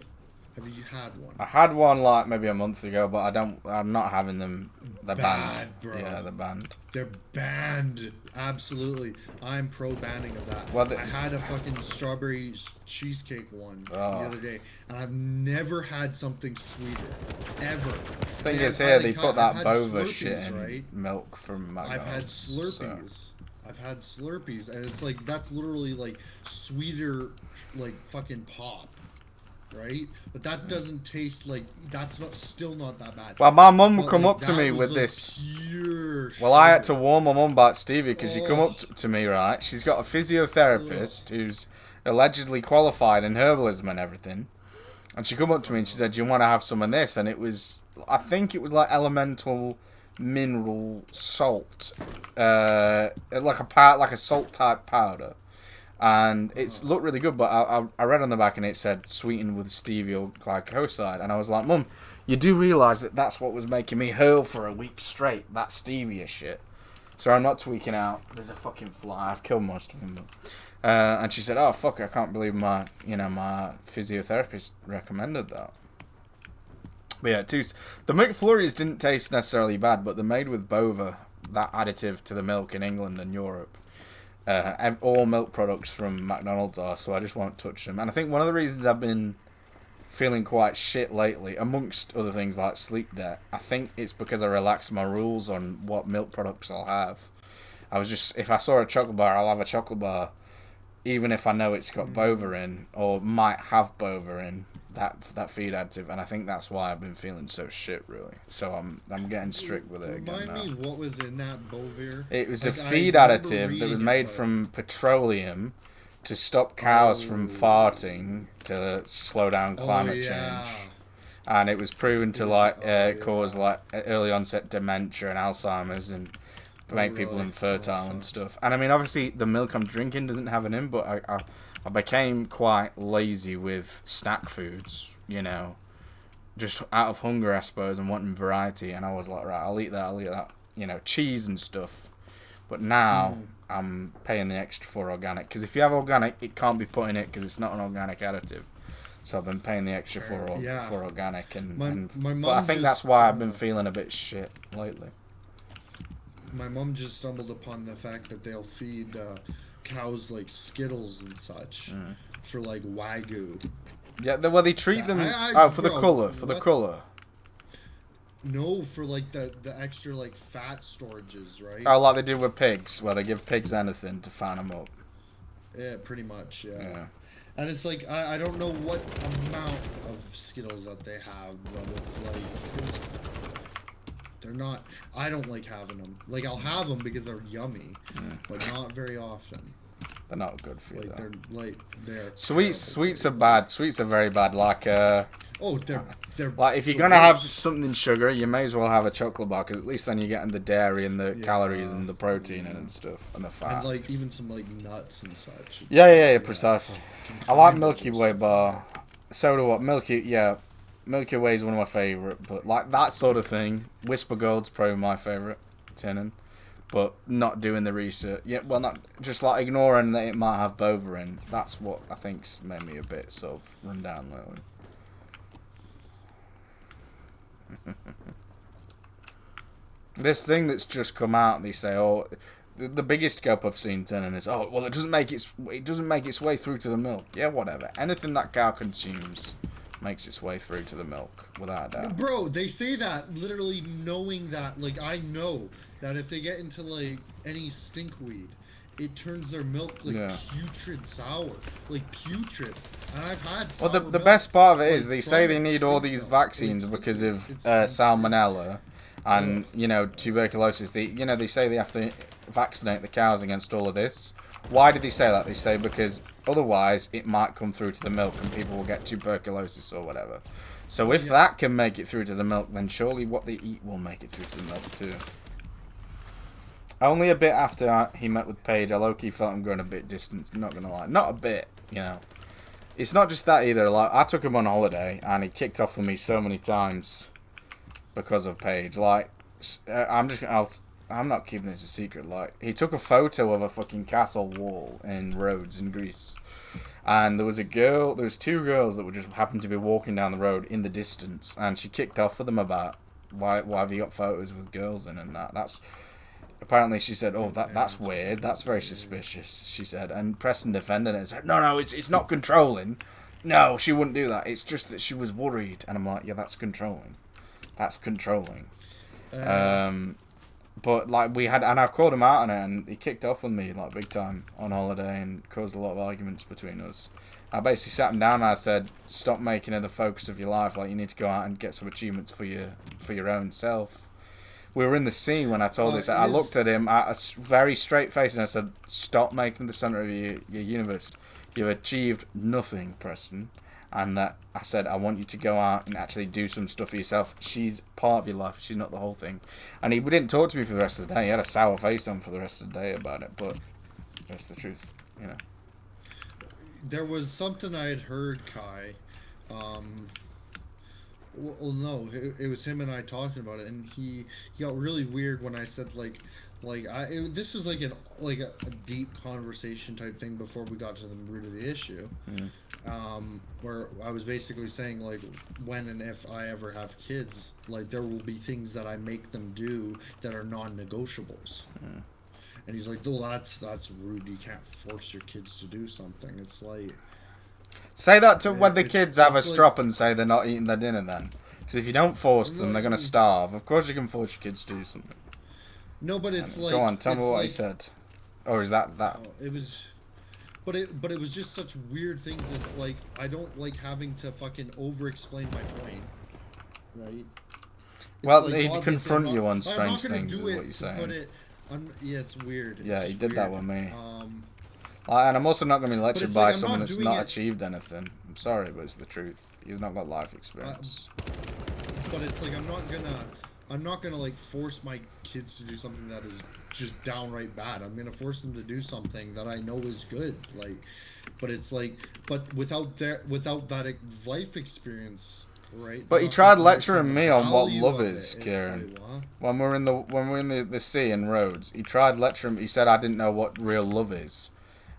Have you had one? I had one like maybe a month ago, but I'm not having them. They're banned. Bro. Yeah, they're banned. They're banned. Absolutely. I'm pro banning of that. Well, I had a fucking strawberry cheesecake one the Oh. other day, and I've never had something sweeter. Ever. Thing is here, they put that Bova Slurpees, shit in right? milk from McDonald's. I've had Slurpees. So. I've had Slurpees, and it's like, that's literally like sweeter, like fucking pop. Right, but that doesn't taste like, that's still not that bad. Well, my mum But, come like, up to that me was, with like, this. pure Well, I had to sugar. warn my mum about Stevie because she come up to me, right? She's got a physiotherapist who's allegedly qualified in herbalism and everything. And she come up to me and she said, "Do you want to have some of this?" And it was, I think it was like elemental mineral salt, like a salt type powder. And it's looked really good, but I read on the back and it said sweetened with stevia glycoside, and I was like, Mum, you do realise that that's what was making me hurl for a week straight, that stevia shit. So I'm not tweaking out. There's a fucking fly. I've killed most of them. And she said, "Oh fuck, I can't believe my physiotherapist recommended that." But yeah, the McFlurries didn't taste necessarily bad, but they're made with Bova, that additive to the milk in England and Europe. all milk products from McDonald's are, so I just won't touch them. And I think one of the reasons I've been feeling quite shit lately, amongst other things like sleep debt, I think it's because I relaxed my rules on what milk products I'll have. I was just, if I saw a chocolate bar, I'll have a chocolate bar, even if I know it's got Bova in, or might have Bova in, that feed additive, and I think that's why I've been feeling so shit, really. So I'm getting strict with it again now. Remind me what was in that Bovir? It was Like, a I feed remember additive that was reading made it, from petroleum to stop cows from farting to slow down climate change. And it was proven to cause like early onset dementia and Alzheimer's and make people infertile and stuff. And I mean, obviously the milk I'm drinking doesn't have it in, but I became quite lazy with snack foods, you know, just out of hunger, I suppose, and wanting variety. And I was like, right, I'll eat that, you know, cheese and stuff. But now I'm paying the extra for organic, because if you have organic, it can't be put in it because it's not an organic additive. So I've been paying the extra for organic, but I think that's why I've been feeling a bit shit lately. My mom just stumbled upon the fact that they'll feed cows like Skittles and such for like Wagyu. Yeah, well, they treat them for the colour. No, for like the extra like fat storages, right? Oh, like they do with pigs, where they give pigs anything to fan them up. Yeah, pretty much, yeah. And it's like, I don't know what amount of Skittles that they have, but it's like, Skittles, they're not, I don't like having them. Like, I'll have them because they're yummy, but not very often. They're not good for you, though. They're Sweets are bad. Sweets are very bad. Like, they're like if you're gonna have something sugary, you may as well have a chocolate bar, because at least then you're getting the dairy and the calories and the protein and stuff and the fat. And like even some like nuts and such. Yeah, precisely. I like Milky Way bar. So do what Milky Way is one of my favourite, but like that sort of thing. Whisper Gold's probably my favourite tinnin, but not doing the research. Yeah, well, not just like ignoring that it might have Bova in. That's what I think's made me a bit sort of run down lately. This thing that's just come out, they say, oh, the biggest scope I've seen tinnin is, oh, well, it doesn't make its way through to the milk. Yeah, whatever. Anything that cow consumes makes its way through to the milk, without a doubt. Bro, they say that literally knowing that, like, I know that if they get into like any stinkweed, it turns their milk like putrid sour, like putrid. And I've had sour well, the best part of it is they say they need all these vaccines because of salmonella and you know, tuberculosis. They say they have to vaccinate the cows against all of this. Why did they say that? They say because otherwise it might come through to the milk and people will get tuberculosis or whatever. So if that can make it through to the milk, then surely what they eat will make it through to the milk too. Only a bit after he met with Paige, I low-key felt him going a bit distant, not gonna lie. Not a bit, you know. It's not just that either. Like, I took him on holiday, and he kicked off with me so many times because of Paige. Like, I'm not keeping this a secret. Like, he took a photo of a fucking castle wall in Rhodes in Greece. And there was two girls that were just happened to be walking down the road in the distance, and she kicked off with them about why have you got photos with girls in and that. That's apparently she said, oh, that's weird, that's very suspicious, she said, and Preston defended it and said, no, it's not controlling. No, she wouldn't do that. It's just that she was worried. And I'm like, yeah, that's controlling. That's controlling. But like and I called him out on it, and he kicked off with me like big time on holiday and caused a lot of arguments between us. I basically sat him down and I said, stop making her the focus of your life. Like, you need to go out and get some achievements for your own self. We were in the scene when I told this. I looked at him at a very straight face and I said, stop making the center of your universe. You've achieved nothing, Preston. And that I said, I want you to go out and actually do some stuff for yourself. She's part of your life. She's not the whole thing. And he didn't talk to me for the rest of the day. He had a sour face on for the rest of the day about it. But that's the truth, you know. There was something I had heard, Kai. Well, no, it was him and I talking about it, and he got really weird when I said this is like a deep conversation type thing before we got to the root of the issue, where I was basically saying like when and if I ever have kids, like there will be things that I make them do that are non-negotiables. And he's like, "Oh, that's rude. You can't force your kids to do something." It's like, Say that to when the kids have a it's like, strop and say they're not eating their dinner then. Because if you don't force them, they're going to starve. Of course you can force your kids to do something. no, but it's like, go on, tell me what like, he said. Or is that... oh, it was, but it was just such weird things. It's like, I don't like having to fucking over-explain my point, right? Well, like, he'd obviously confront you on I'm not strange gonna things, is do what it you're to saying. put it yeah, it's weird. Yeah, It's he just did that weird. with me. And I'm also not going to be lectured it's by like, I'm someone not that's doing not it- achieved anything. I'm sorry, but it's the truth. He's not got life experience. But it's like, I'm not gonna like force my kids to do something that is just downright bad. I'm gonna force them to do something that I know is good. Like, but it's like, but without that life experience, right? But they're he not tried gonna lecturing understand me the on what value love of is, it. It's Kieran. like, what? When we're in the sea in Rhodes, he tried lecturing me. He said I didn't know what real love is.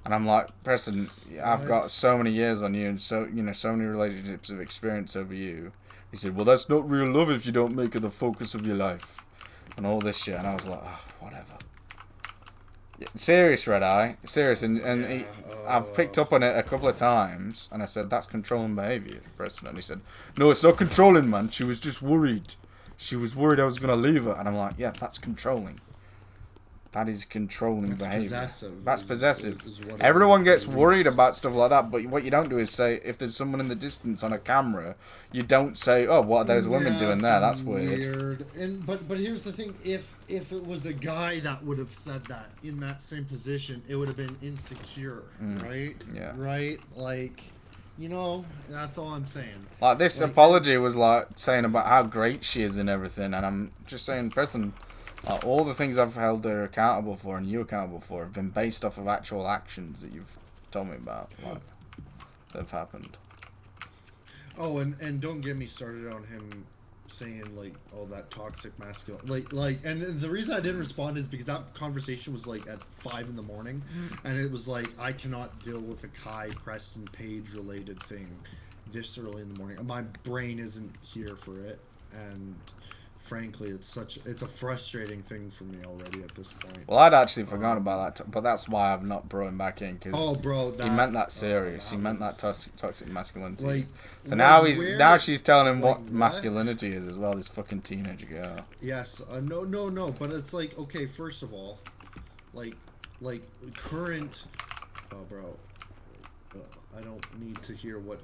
And I'm like, Preston, I've got What? so many years on you and so many relationships of experience over you. He said, well, that's not real love if you don't make it the focus of your life. And all this shit. And I was like, oh, whatever. Yeah, serious, Red Eye. Serious. And I've picked up on it a couple of times. And I said, that's controlling behaviour, Preston. And he said, no, it's not controlling, man. She was just worried. She was worried I was going to leave her. And I'm like, yeah, that's controlling. That is controlling behaviour. Possessive. That's possessive. Is what Everyone it is, gets at worried least. about stuff like that, but what you don't do is say, if there's someone in the distance on a camera, you don't say, oh, what are those women doing there? That's weird. And but here's the thing: if it was a guy that would have said that in that same position, it would have been insecure, right? Yeah. Right. Like, that's all I'm saying. Like, this Like, apology it's- was like saying about how great she is and everything, and I'm just saying, person, all the things I've held her accountable for and you accountable for have been based off of actual actions that you've told me about, like, that have happened. Oh, and don't get me started on him saying like, oh, that toxic masculine, like, and the reason I didn't respond is because that conversation was like at 5 a.m, and it was like, I cannot deal with a Kai Preston Page related thing this early in the morning. My brain isn't here for it, and frankly, it's a frustrating thing for me already at this point. Well, I'd actually forgotten about that, but that's why I've not brought him back in, because he meant that serious. He meant that toxic masculinity. Like, so now where- she's telling him like, what what? masculinity is as well. This fucking teenage girl. Yes, no, but it's like, okay, first of all, like current, oh, bro, I don't need to hear what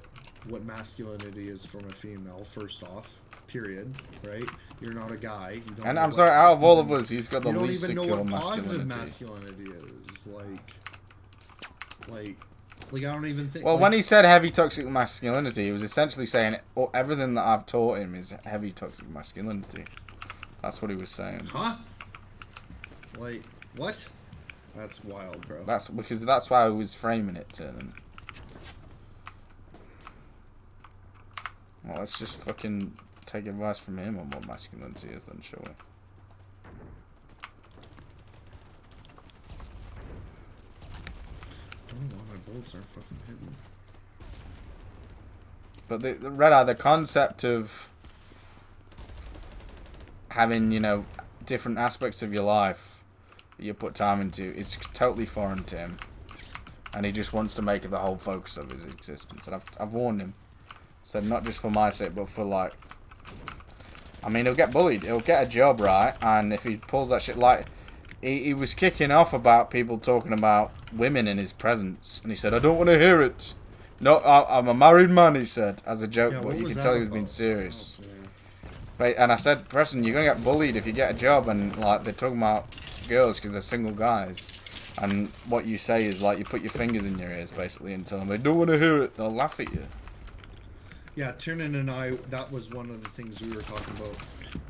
masculinity is from a female. First off, period. Right? You're not a guy. You don't And know I'm what- sorry, out of all of us, he's got the you don't least even know secure what positive masculinity. masculinity is. Like I don't even think. Well, like, when he said heavy toxic masculinity, he was essentially saying everything that I've taught him is heavy toxic masculinity. That's what he was saying. huh? Like, what? That's wild, bro. That's because that's why I was framing it to them. Well, let's just fucking take advice from him on what masculinity is then, shall we? I don't know why my bolts aren't fucking hitting. But the Red Eye, the concept of having, different aspects of your life that you put time into is totally foreign to him. And he just wants to make it the whole focus of his existence. And I've warned him. Said not just for my sake, but for, like... I mean, he'll get bullied. He'll get a job, right? And if he pulls that shit, like... He was kicking off about people talking about women in his presence. And he said, I don't want to hear it. No, I'm a married man, he said, as a joke. Yeah, but what you was can that tell he was about? being serious. Oh, yeah. But, and I said, Preston, you're going to get bullied if you get a job. And, like, they're talking about girls because they're single guys. And what you say is, like, you put your fingers in your ears, basically, and tell them they don't want to hear it. They'll laugh at you. Yeah, Tiernan and I, that was one of the things we were talking about,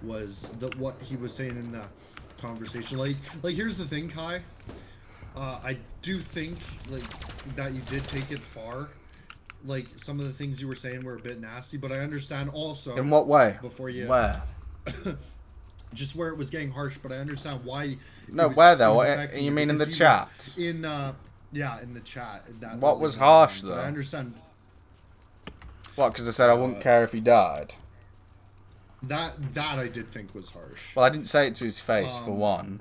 was what he was saying in the conversation. Like here's the thing, Kai. I do think, like, that you did take it far. Like, some of the things you were saying were a bit nasty, but I understand also... In what way? Before you... Where? Just where it was getting harsh, but I understand why... No, where though? You mean in the chat? Yeah, in the chat. That What was harsh, but though? I understand... What, because I said I wouldn't care if he died? That I did think was harsh. Well, I didn't say it to his face, for one.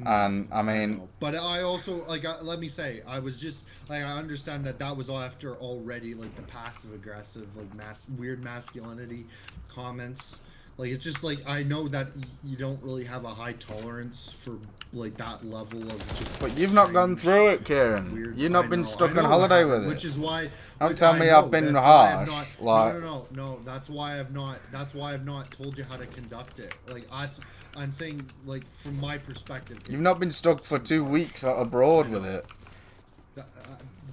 And I I mean, know. But I also like let me say I was just like I understand that that was after already like the passive aggressive like weird masculinity comments. Like it's just like I know that you don't really have a high tolerance for like that level of just but you've not gone strange, through it, Kieran. weird. You've I not been know, I stuck on know, I holiday with haven't, it. which is why. Don't Which tell I me I've know. been That's why I've not. harsh. No, Like, no, no, no. That's why I've not. That's why I've not told you how to conduct it. Like I'm saying, like from my perspective, you've not been stuck for 2 weeks abroad with it. Uh,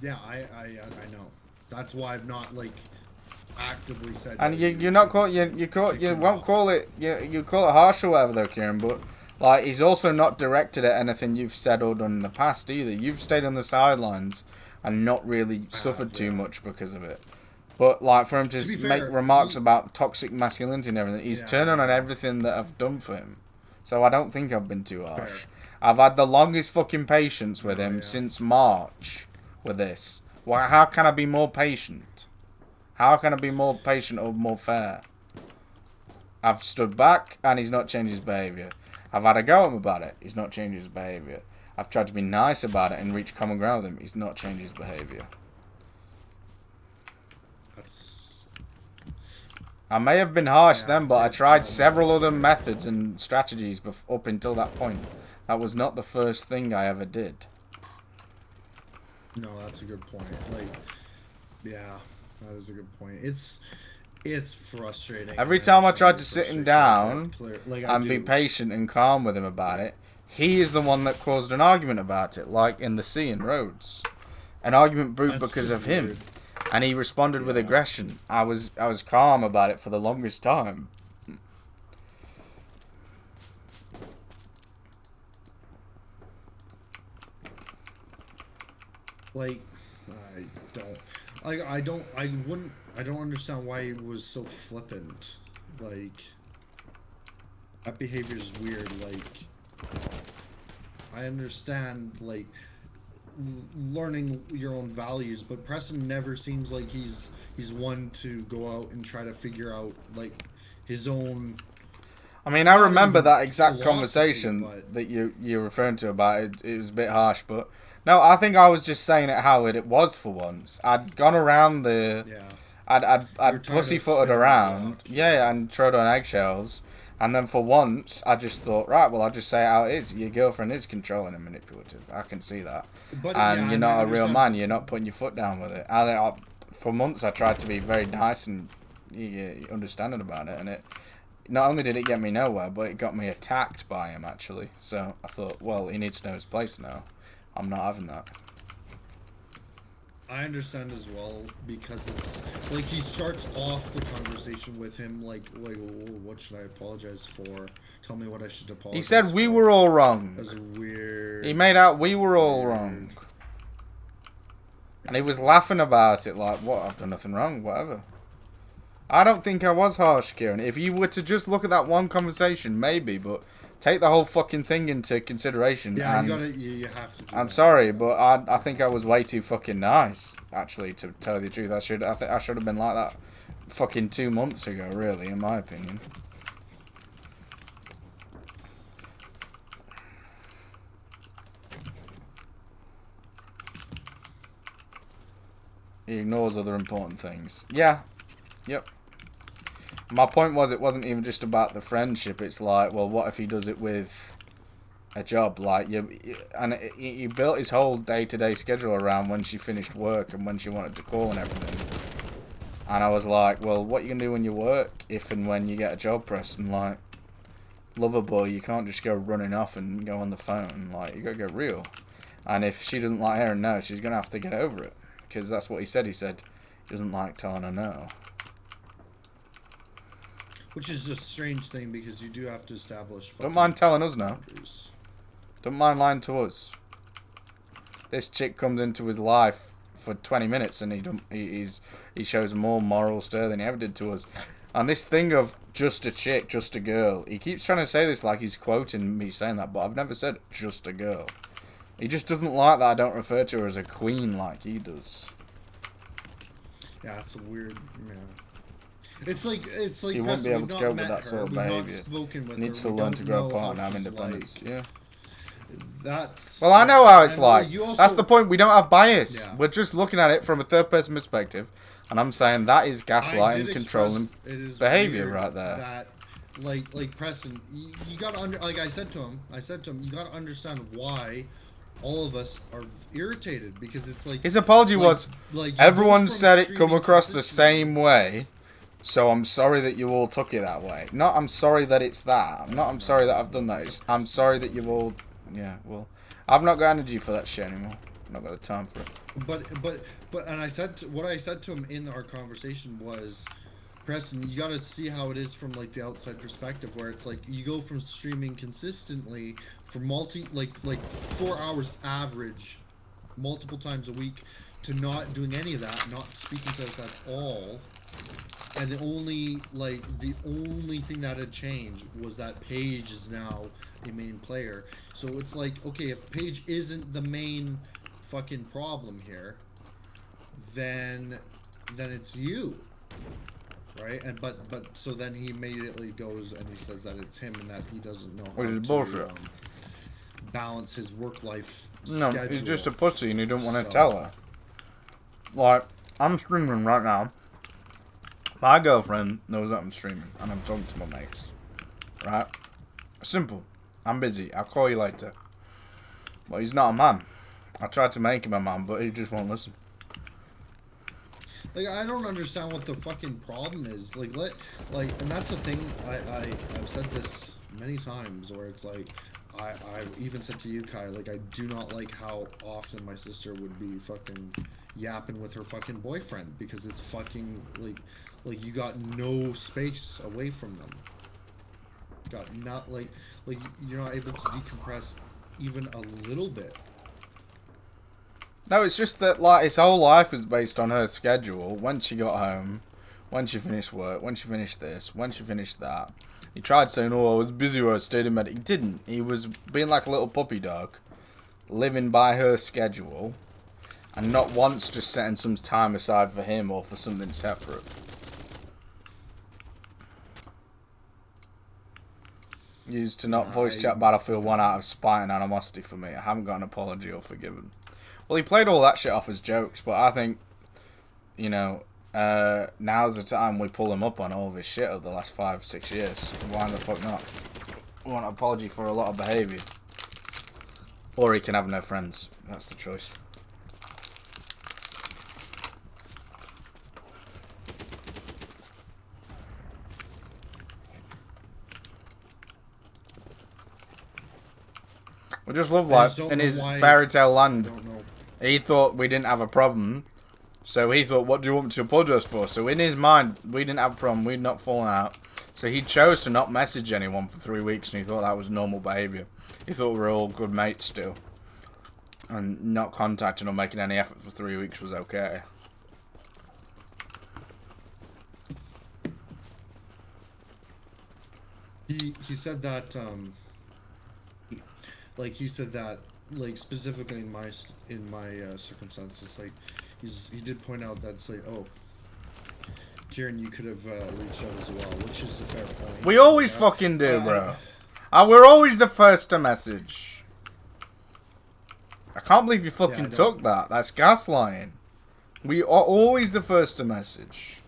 yeah, I know. That's why I've not like actively said. And you're not call you won't call it you call it harsh or whatever though, Kieran. But like he's also not directed at anything you've said or done in the past either. You've stayed on the sidelines and not really suffered too much because of it. But like for him to To be make fair, remarks about toxic masculinity and everything, he's turning on everything that I've done for him. So I don't think I've been too harsh. Fair. I've had the longest fucking patience with him since March with this. Why? How can I be more patient? How can I be more patient or more fair? I've stood back and he's not changed his behaviour. I've had a go at him about it. He's not changed his behaviour. I've tried to be nice about it and reach common ground with him. He's not changed his behaviour. I may have been harsh then, but I tried several other methods and strategies up until that point. That was not the first thing I ever did. No, that's a good point. Like, yeah, that is a good point. It's frustrating. Every time I tried to sit him down and be patient and calm with him about it, he is the one that caused an argument about it, like in the sea and roads. An argument brewed because of him. And he responded with aggression. I was calm about it for the longest time. Like, I don't understand why he was so flippant. Like, that behavior is weird. Like, I understand, like, learning your own values, but Preston never seems like he's one to go out and try to figure out, like, his own... I mean, I remember that exact conversation that you're referring to about it. It was a bit harsh, but... No, I think I was just saying it how it was for once. I'd gone around the... Yeah. I'd pussyfooted around. Yeah, and trod on eggshells. And then for once, I just thought, right, well, I'll just say it how it is. Your girlfriend is controlling and manipulative. I can see that. But, and you're not a real man. You're not putting your foot down with it. And for months, I tried to be very nice and understanding about it. And it not only did it get me nowhere, but it got me attacked by him, actually. So I thought, well, he needs to know his place now. I'm not having that. I understand as well, because it's like he starts off the conversation with him like what should I apologize for? Tell me what I should apologize for. He said we were all wrong. That's weird. He made out we were all wrong. And he was laughing about it like, what, I've done nothing wrong, whatever. I don't think I was harsh, Kieran. If you were to just look at that one conversation, maybe, but take the whole fucking thing into consideration. Yeah, and you have to. I'm sorry, but I think I was way too fucking nice, actually, to tell you the truth. I think I should have been like that fucking 2 months ago, really, in my opinion. He ignores other important things. Yeah. Yep. My point was, it wasn't even just about the friendship. It's like, well, what if he does it with a job? Like, he built his whole day-to-day schedule around when she finished work and when she wanted to call and everything. And I was like, well, what you gonna do when you work if and when you get a job, Preston? Like, lover boy, you can't just go running off and go on the phone. Like, you gotta get real. And if she doesn't like hearing no, she's gonna have to get over it. Because that's what he said. He said he doesn't like telling her no. Which is a strange thing, because you do have to establish. Don't mind telling us now. Boundaries. Don't mind lying to us. This chick comes into his life for 20 minutes and he shows more moral stir than he ever did to us. And this thing of just a chick, just a girl, he keeps trying to say this like he's quoting me saying that, but I've never said just a girl. He just doesn't like that I don't refer to her as a queen like he does. Yeah, it's a weird. Yeah. It's like he won't be able to cope with that sort of behavior. He needs to learn to grow apart and have independence. Yeah. that's. Well, I know how it's and, like. you also, That's the point. We don't have bias. Yeah. We're just looking at it from a third-person perspective, and I'm saying that is I gaslighting, did controlling express it is behavior weird right there. That, like Preston, you gotta like I said to him, you gotta understand why all of us are irritated because it's like His apology was, you go everyone from said it come streaming across the consistently- same way, so I'm sorry that you all took it that way. Not I'm sorry that it's that. I'm sorry that I've done that. I'm sorry that you've all... Yeah, well, I've not got energy for that shit anymore. I've not got the time for it. But and what I said to him in our conversation was, Preston, you got to see how it is from like the outside perspective, where it's like you go from streaming consistently for like 4 hours average, multiple times a week, to not doing any of that, not speaking to us at all. And the only thing that had changed was that Paige is now a main player. So it's like, okay, if Paige isn't the main fucking problem here, then it's you, right? And but so then he immediately goes and he says that it's him and that he doesn't know how Which is to bullshit. balance his work life No, schedule. he's just a pussy and he don't want to So- tell her. Like, I'm streaming right now. My girlfriend knows that I'm streaming and I'm talking to my mates. Right? Simple. I'm busy. I'll call you later. But he's not a man. I tried to make him a man, but he just won't listen. Like, I don't understand what the fucking problem is. And that's the thing. I've said this many times, where it's like, I've even said to you, Kai, like, I do not like how often my sister would be fucking yapping with her fucking boyfriend, because it's fucking like you got no space away from them. Got not like you're not able to decompress even a little bit. No, it's just that, like, his whole life is based on her schedule. When she got home, when she finished work, when she finished this, when she finished that. He tried saying, oh, I was busy or I stayed in bed. He didn't. He was being like a little puppy dog, living by her schedule, and not once just setting some time aside for him or for something separate. Used to not voice chat Battlefield 1 out of spite and animosity for me. I haven't got an apology or forgiven. Well, he played all that shit off as jokes, but I think, you know, now's the time we pull him up on all this shit over the last 5-6 years. Why the fuck not? We want an apology for a lot of behaviour. Or he can have no friends. That's the choice. We just love life in his fairy tale land. He thought we didn't have a problem, so he thought, what do you want me to apologise for? So in his mind, we didn't have a problem, we'd not fallen out. So he chose to not message anyone for 3 weeks, and he thought that was normal behaviour. He thought we were all good mates still. And not contacting or making any effort for 3 weeks was okay. He said that, he said that, like, specifically in my circumstances, like, he did point out that it's like, oh, Kieran, you could have reached out as well, which is a fair point. We always fucking do, bro. We're always the first to message. I can't believe you fucking took that. That's gaslighting. We are always the first to message.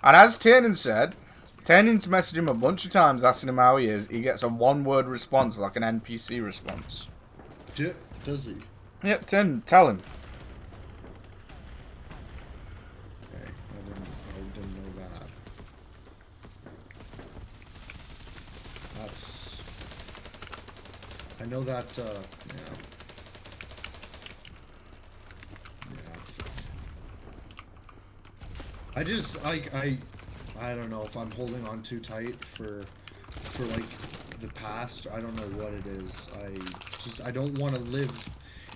And as Tiernan said, Tiernan's messaged him a bunch of times asking him how he is. He gets a one-word response, like an NPC response. Does he? Yep, Tiernan, tell him. Okay, I didn't know that. I know that, yeah. I just, I don't know if I'm holding on too tight for like the past. I don't know what it is. I don't want to live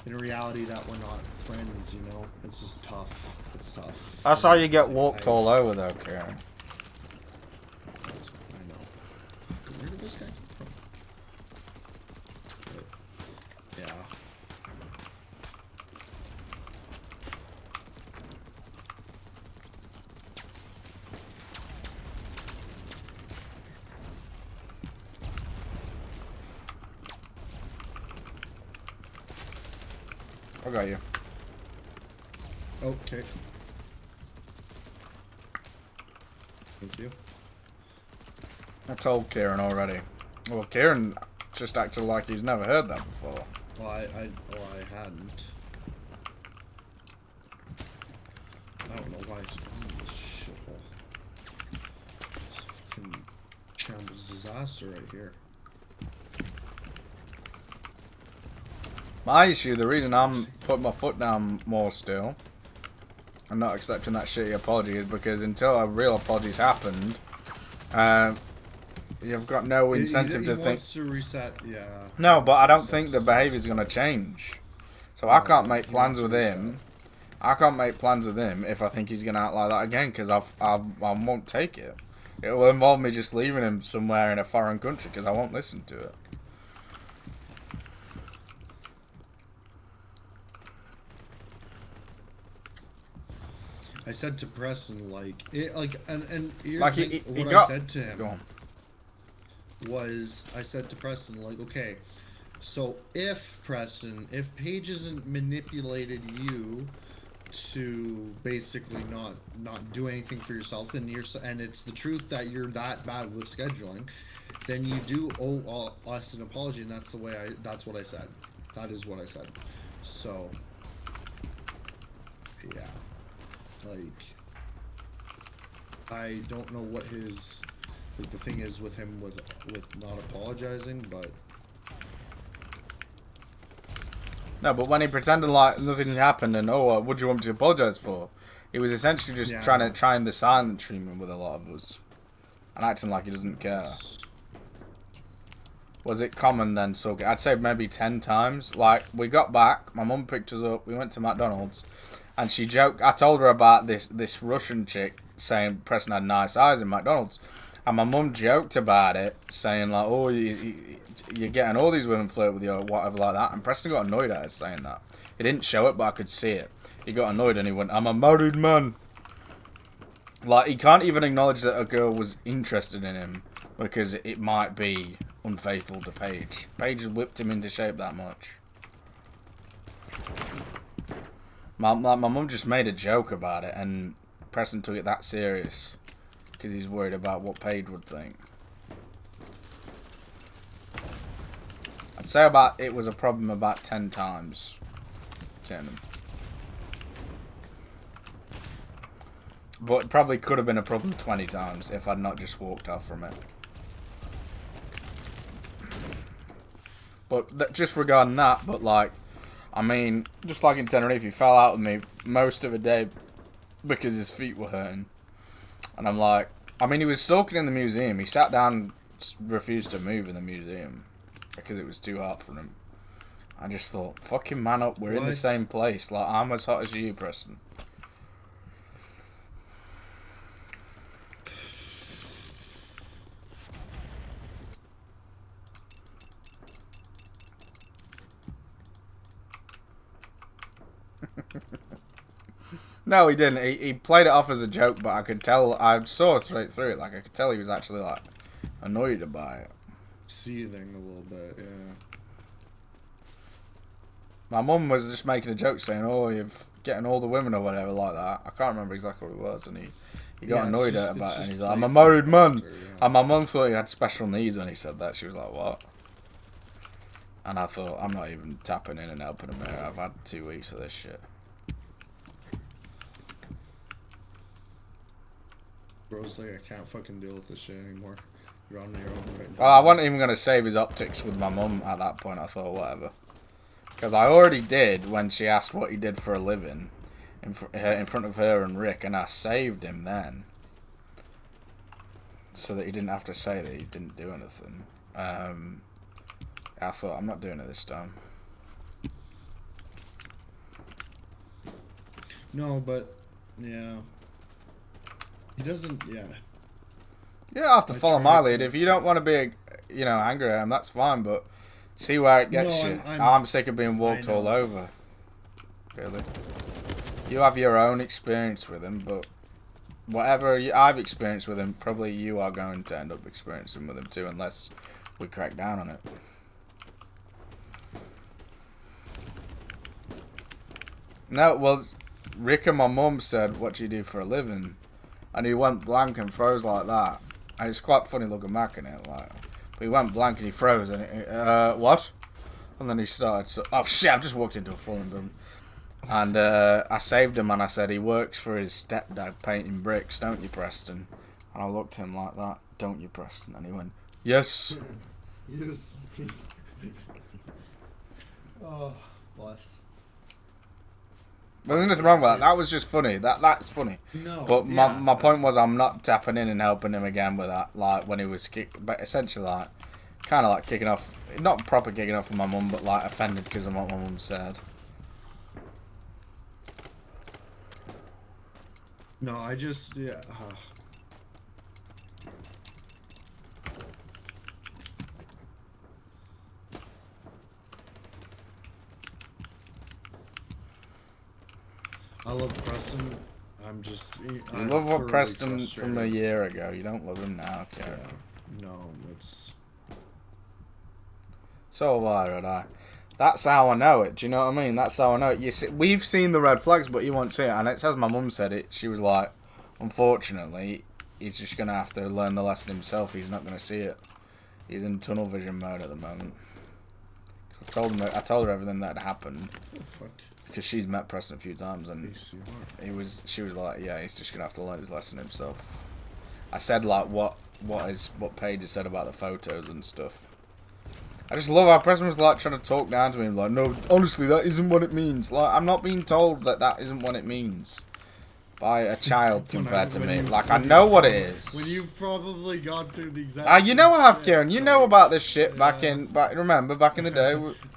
in a reality that we're not friends, you know? It's just tough. It's tough. That's how you get walked all over, though, Kieran. I know. Where did this guy come from? Yeah. I got you. Okay. Thank you. I told Kieran already. Well, Kieran just acted like he's never heard that before. Well, I hadn't. I don't know why he's in this shithole. It's a fucking shambles disaster right here. My issue, the reason I'm putting my foot down more still and not accepting that shitty apology is because until a real apology's happened, you've got no incentive he to think. wants to reset, yeah. No, but I don't think the behaviour's going to change. So I can't make plans with him. I can't make plans with him if I think he's going to act like that again, because I won't take it. It will involve me just leaving him somewhere in a foreign country because I won't listen to it. I said to Preston, like, and here's Like what got, I said to him go on. was, I said to Preston, like, okay, so if Paige hasn't manipulated you to basically not do anything for yourself, and it's the truth that you're that bad with scheduling, then you do owe us an apology, and that's what I said. That is what I said. So, yeah. Like, I don't know what his, like, the thing is with him with not apologizing, but No, but when he pretended like nothing happened and what do you want me to apologise for? He was essentially just trying the silent treatment with a lot of us and acting like he doesn't care. Was it common then? So I'd say maybe 10 times. Like, we got back, my mum picked us up, we went to McDonald's, and she joked. I told her about this Russian chick saying Preston had nice eyes in McDonald's, and my mum joked about it, saying like, "Oh, you're getting all these women flirt with you or whatever like that." And Preston got annoyed at her saying that. He didn't show it, but I could see it. He got annoyed and he went, "I'm a married man." Like, he can't even acknowledge that a girl was interested in him because it might be unfaithful to Paige. Paige has whipped him into shape that much. My mum just made a joke about it, and Preston took it that serious because he's worried about what Paige would think. I'd say it was a problem about 10 times. 10. But it probably could have been a problem 20 times if I'd not just walked off from it. But just regarding that, but like, I mean, just like in Tenerife, he fell out with me most of the day because his feet were hurting. And I'm like, I mean, he was sulking in the museum. He sat down, refused to move in the museum because it was too hot for him. I just thought, fucking man up, we're in the same place. Like, I'm as hot as you, Preston. No, he didn't. He played it off as a joke, but I could tell, I saw straight through it. Like, I could tell he was actually, like, annoyed by it. Seething a little bit, yeah. My mum was just making a joke saying, "Oh, you're getting all the women or whatever like that." I can't remember exactly what it was, and he got annoyed about it, and he's like, "I'm a married man." And my mum thought he had special needs when he said that. She was like, "What?" And I thought, I'm not even tapping in and helping him here. I've had 2 weeks of this shit. Bro's like, I can't fucking deal with this shit anymore. You're on your own right now. Well, I wasn't even going to save his optics with my mum at that point. I thought, whatever. Because I already did when she asked what he did for a living in front of her and Rick, and I saved him then. So that he didn't have to say that he didn't do anything. I thought, I'm not doing it this time. No, but, yeah. He doesn't, yeah. You don't have to follow my lead. If you don't want to be, angry at him, that's fine, but see where it gets you. I'm sick of being walked all over. Really. You have your own experience with him, but whatever I've experienced with him, probably you are going to end up experiencing with him too, unless we crack down on it. No, well, Rick and my mum said, "What do you do for a living?" And he went blank and froze like that. And it's quite funny looking back at it, like. But he went blank and he froze and what? And then he started. Oh shit! I've just walked into a falling building. And I saved him and I said, "He works for his stepdad painting bricks, don't you, Preston?" And I looked at him like that, "Don't you, Preston?" And he went, "Yes." Yes. Oh, bless. There's nothing wrong with that. That was just funny. That's funny. No. But yeah. my point was, I'm not tapping in and helping him again with that. Like when he was but essentially like, kind of like kicking off, not proper kicking off with my mum, but like offended because of what my mum said. No, I just I love Preston. I'm love what thoroughly Preston frustrated. from a year ago. You don't love him now, okay? Yeah. No, it's. So have I. That's how I know it. Do you know what I mean? That's how I know it. You see, we've seen the red flags, but you won't see it. And it's as my mum said it. She was like, "Unfortunately, he's just gonna have to learn the lesson himself. He's not gonna see it. He's in tunnel vision mode at the moment." I told her everything that had happened. Oh, fuck. Because she's met Preston a few times, and she was like, "Yeah, he's just gonna have to learn his lesson himself." I said like what Paige had said about the photos and stuff. I just love how Preston was like trying to talk down to me, like, "No, honestly, that isn't what it means." Like, I'm not being told that isn't what it means by a child compared to me. Like, I know what it is. When you've probably gone through the exact. You know I have, Kieran. You know about this shit remember back in the day.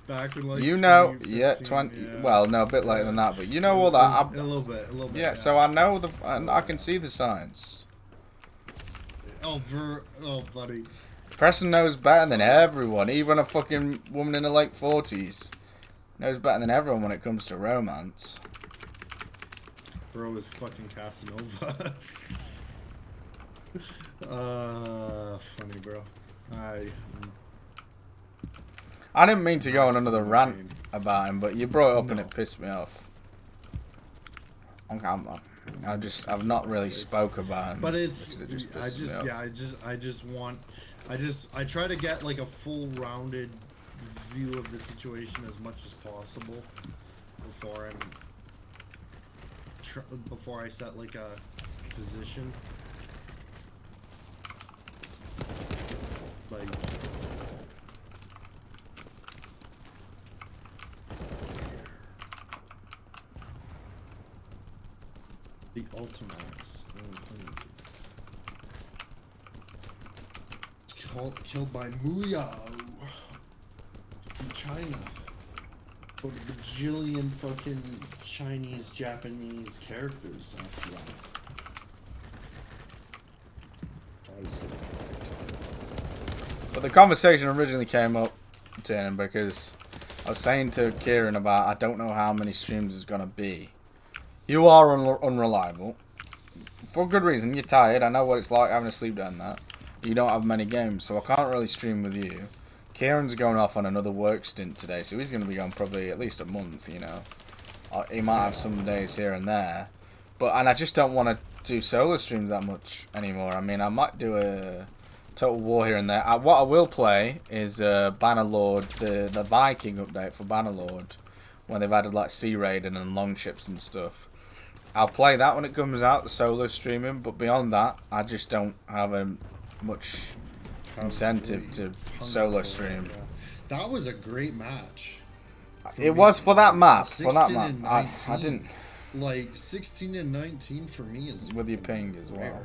Back in like. You know, 20. Yeah. Well, no, a bit later than that, but you know all that. A little bit. Yeah, so I know and I can see the signs. Oh, buddy. Preston knows better than everyone, even a fucking woman in her late 40s. Knows better than everyone when it comes to romance. Bro is fucking Casanova. Funny, bro. I didn't mean to go on another rant about him, but you brought it up and it pissed me off. I've not really spoke about him. But I try to get like a full rounded view of the situation as much as possible before I set like a position. Like the Ultimax. Killed by Muyao from China. For a bajillion fucking Chinese, Japanese characters after that. But the conversation originally came up to him because I was saying to Kieran about I don't know how many streams there's gonna be. You are unreliable. For good reason. You're tired. I know what it's like having to sleep down that. You don't have many games, so I can't really stream with you. Kieran's going off on another work stint today, so he's going to be gone probably at least a month, you know. He might have some days here and there. And I just don't want to do solo streams that much anymore. I mean, I might do a Total War here and there. What I will play is Bannerlord, the Viking update for Bannerlord, when they've added like sea raiding and longships and stuff. I'll play that when it comes out, the solo streaming, but beyond that, I just don't have much incentive to solo stream. Yeah. That was a great match. It was for that map. I didn't. Like 16 and 19 for me is with your ping as well.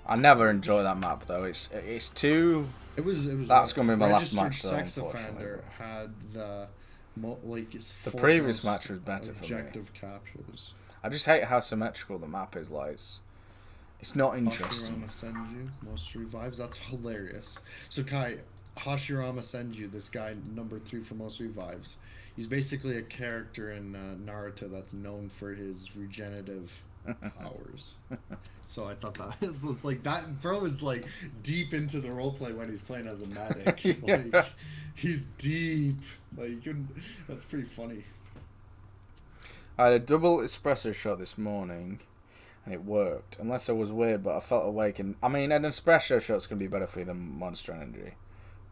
I never enjoy that map though. It's too. It was. That's gonna be my last match though. Sex Offender had the the previous match was better for me. Objective captures. I just hate how symmetrical the map is. Like it's not interesting. Hashirama Senju, most revives. That's hilarious. So Kai, Hashirama Senju, this guy number 3 for most revives. He's basically a character in Naruto that's known for his regenerative powers. So I thought that it's like that bro is like deep into the roleplay when he's playing as a medic. Yeah. Like he's deep. Like that's pretty funny. I had a double espresso shot this morning, and it worked. Unless I was weird, but I felt awake. And I mean, an espresso shot's gonna be better for you than Monster Energy,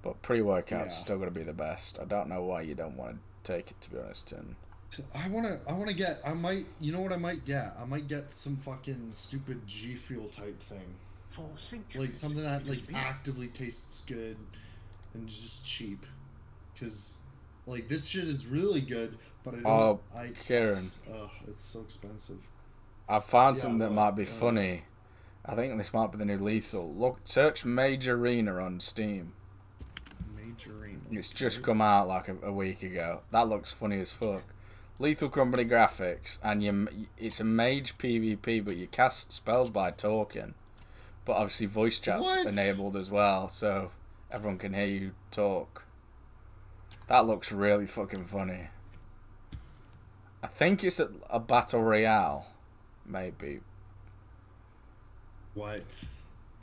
but pre-workout's still gonna be the best. I don't know why you don't want to take it, to be honest, Tim. I wanna get. I might. You know what I might get? I might get some fucking stupid G Fuel type thing, like something that like actively tastes good and just cheap. Because like this shit is really good, but I don't. Kieran, it's so expensive. I found something that might be funny. I think this might be the new Lethal. Look, search Mage Arena on Steam. Mage Arena. It's just come out like a week ago. That looks funny as fuck. Lethal Company graphics, and it's a mage PvP, but you cast spells by talking. But obviously voice chat's enabled as well, so everyone can hear you talk. That looks really fucking funny. I think it's a battle royale, maybe. What?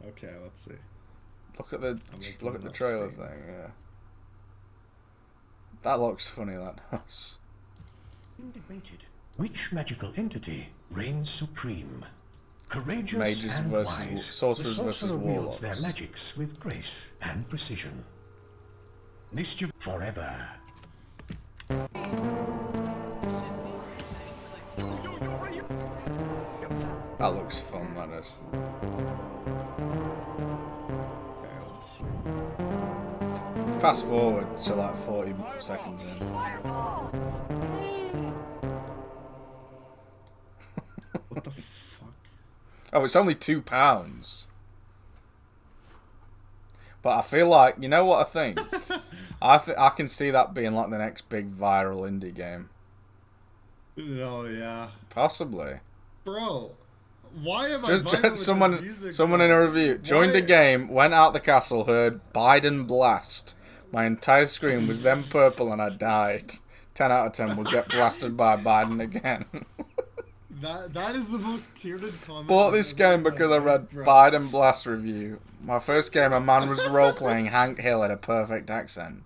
Okay, let's see. Look at the trailer thing. Yeah, that looks funny. That does. Debated. Which magical entity reigns supreme? Courageous Mages and versus wise, sorcerers the versus sorcerer wields warlocks. their magics with grace and precision. Mischief forever. That looks fun. That is. Fast forward to like 40 seconds in. What the fuck? Oh, it's only £2. But I feel like, you know what I think? I can see that being like the next big viral indie game. Oh yeah. Possibly. Bro, why am I Just vibing with someone this music, in bro? a review joined the game, went out the castle, heard Biden blast. My entire screen was then purple and I died. 10 out of 10 will get blasted by Biden again. That is the most tiered comment. Bought this game because I read Biden blast review. My first game, a man was role playing Hank Hill at a perfect accent.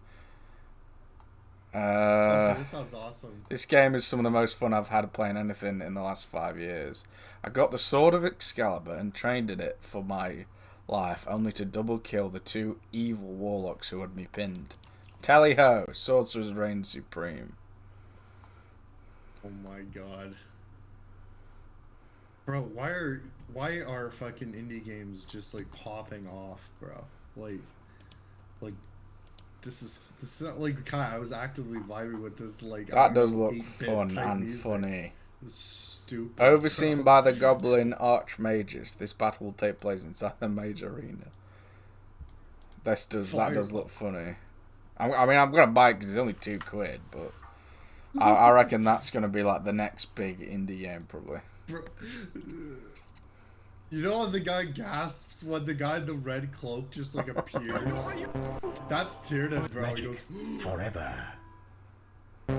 Okay, this sounds awesome. This game is some of the most fun I've had playing anything in the last 5 years. I got the Sword of Excalibur and trained in it for my life, only to double kill the two evil warlocks who had me pinned. Tally ho, sorcerers reign supreme. Oh my god. Bro, why are fucking indie games just like popping off, bro? Like this is not like Kai, I was actively vibing with this like That does look fun and music. funny. It's stupid. Overseen by the Goblin Archmages, this battle will take place inside the Mage Arena. That does look funny. I mean, I'm gonna buy it because it's only £2, but I reckon that's gonna be like the next big indie game probably. Bro, you know when the guy gasps when the guy in the red cloak just like appears? That's Tiernan, bro. He goes forever. I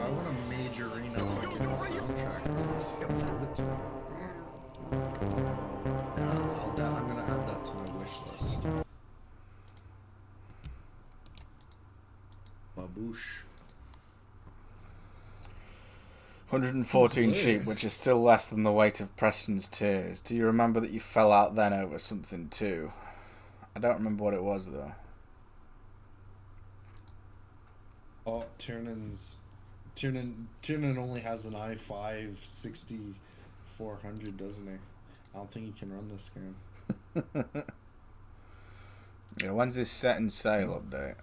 want a major arena fucking soundtrack. Please give it to me. Yeah, I'm gonna add that to my wish list. Baboosh. 114 sheep, which is still less than the weight of Preston's tears. Do you remember that you fell out then over something too? I don't remember what it was though. Oh, Tiernan only has an i5 6400, doesn't he? I don't think he can run this game. Yeah, when's this set and sail update?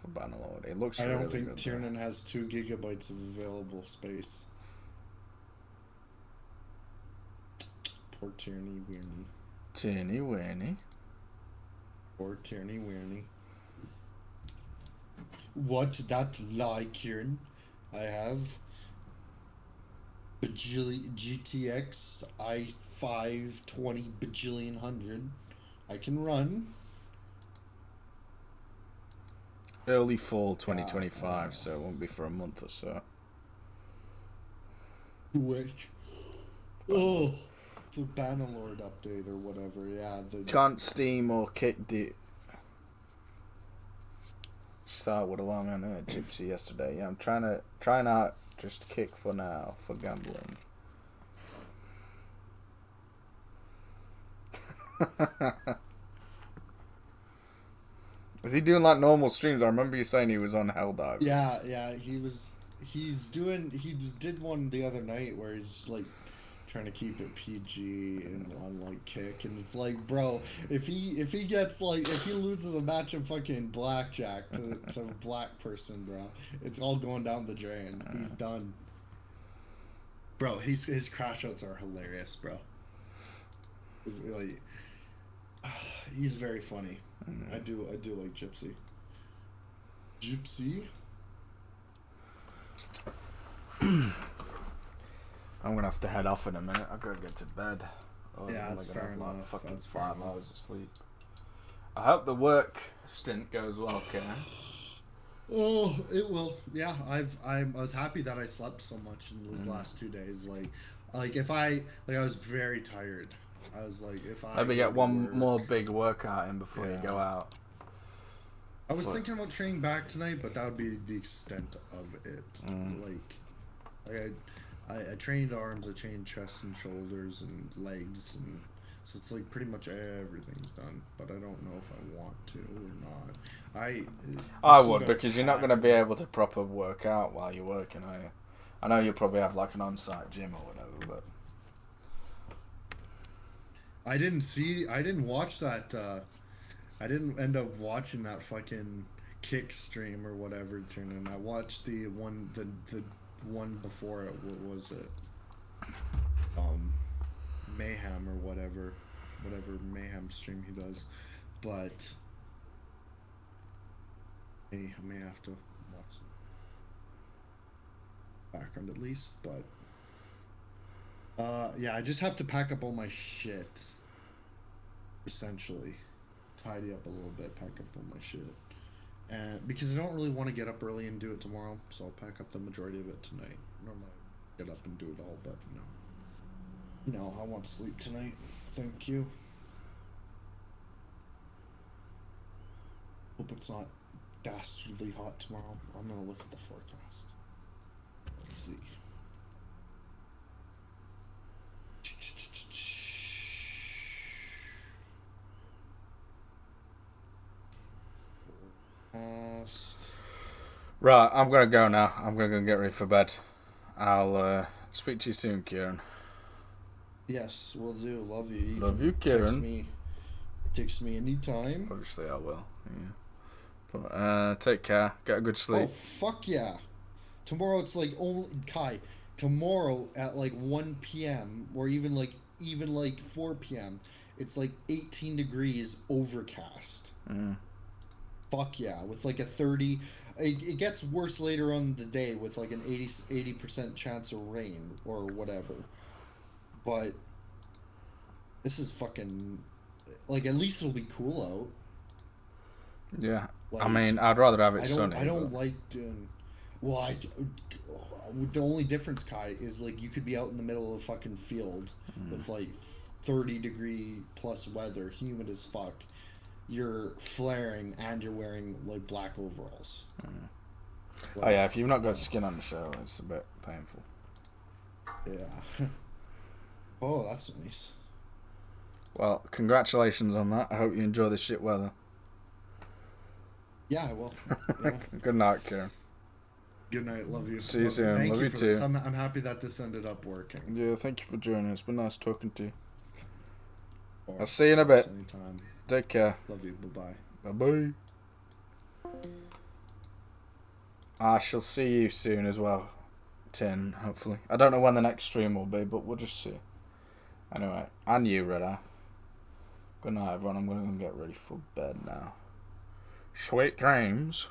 For Bannerlord. It looks really good. I don't think Tiernan has 2 gigabytes of available space. Poor Tierney Weirney. Tierney Weirney. Poor Tierney Weirney. What that lie, Kieran? I have GTX i5 20 bajillion hundred. I can run. Early fall 2025, so it won't be for a month or so. Which? Oh, the Bannerlord update or whatever. Yeah. Can't Steam or Kick do. So I would allow me on a gypsy yesterday. Yeah, I'm trying out just kick for now for gambling. Is he doing like normal streams? I remember you saying he was on Helldivers. Yeah, he was. Did one the other night where he's just like trying to keep it PG and on like kick, and it's like, bro, if he gets like if he loses a match of fucking blackjack to a black person, bro, it's all going down the drain. He's done. Bro, his crash outs are hilarious, bro. Like, he's very funny. I do like Gypsy. Gypsy. I'm gonna have to head off in a minute. I've got to get to bed. Yeah, that's fair enough. Like fucking That's fair 5 enough. hours of sleep. I hope the work stint goes well, Karen. Oh, it will. Yeah, I was happy that I slept so much in those last 2 days. Like if I was very tired. I was like, if I Maybe get one work- more big workout in before you Yeah. go out. I was thinking about training back tonight, but that would be the extent of it. Like I trained arms, I trained chest and shoulders and legs, and so it's like pretty much everything's done. But I don't know if I want to or not. I still would, gotta because you're not pack going to be it. able to proper work out while you're working, are you? I know you'll probably have like an on-site gym or whatever, but I didn't watch that. I didn't end up watching that fucking kick stream or whatever turned in. I watched the one one before it. What was it? Mayhem or whatever Mayhem stream he does. But I may have to watch the background at least. But yeah, I just have to pack up all my shit. Essentially, tidy up a little bit, pack up all my shit, and because I don't really want to get up early and do it tomorrow, so I'll pack up the majority of it tonight. Normally, I get up and do it all, but no, I want to sleep tonight. Thank you. Hope it's not dastardly hot tomorrow. I'm gonna look at the forecast. Let's see. right, I'm gonna go now. I'm gonna go get ready for bed. I'll speak to you soon, Kieran. Yes, will do. Love you. You Love can you, Kieran. Text me anytime. Obviously, I will. Yeah. But take care. Get a good sleep. Oh fuck yeah! Tomorrow it's like only Kai. Tomorrow at like 1 p.m. or even like 4 p.m. It's like 18 degrees overcast. Fuck yeah! With like a 30. It gets worse later on in the day with like an 80% chance of rain or whatever. But this is fucking like at least it'll be cool out. Yeah. Like, I mean, I'd rather have it sunny. I don't but- like doing. Well, the only difference, Kai, is like you could be out in the middle of a fucking field with like 30-degree plus weather, humid as fuck. You're flaring and you're wearing like black overalls. Oh yeah, if you've not got skin on the show, it's a bit painful. Yeah. Oh, that's nice. Well, congratulations on that. I hope you enjoy the shit weather. Yeah, well. Yeah. Good night, Kieran. Good night. Love you. See you soon. Thank Love you for too. this. I'm happy that this ended up working. Yeah, thank you for joining. It's been nice talking to you. Or I'll see you in a bit. anytime. Take care. Love you. Bye-bye. Bye-bye. I shall see you soon as well, Tin, hopefully. I don't know when the next stream will be, but we'll just see. Anyway, and you, Red Eye. Good night, everyone. I'm going to get ready for bed now. Sweet dreams.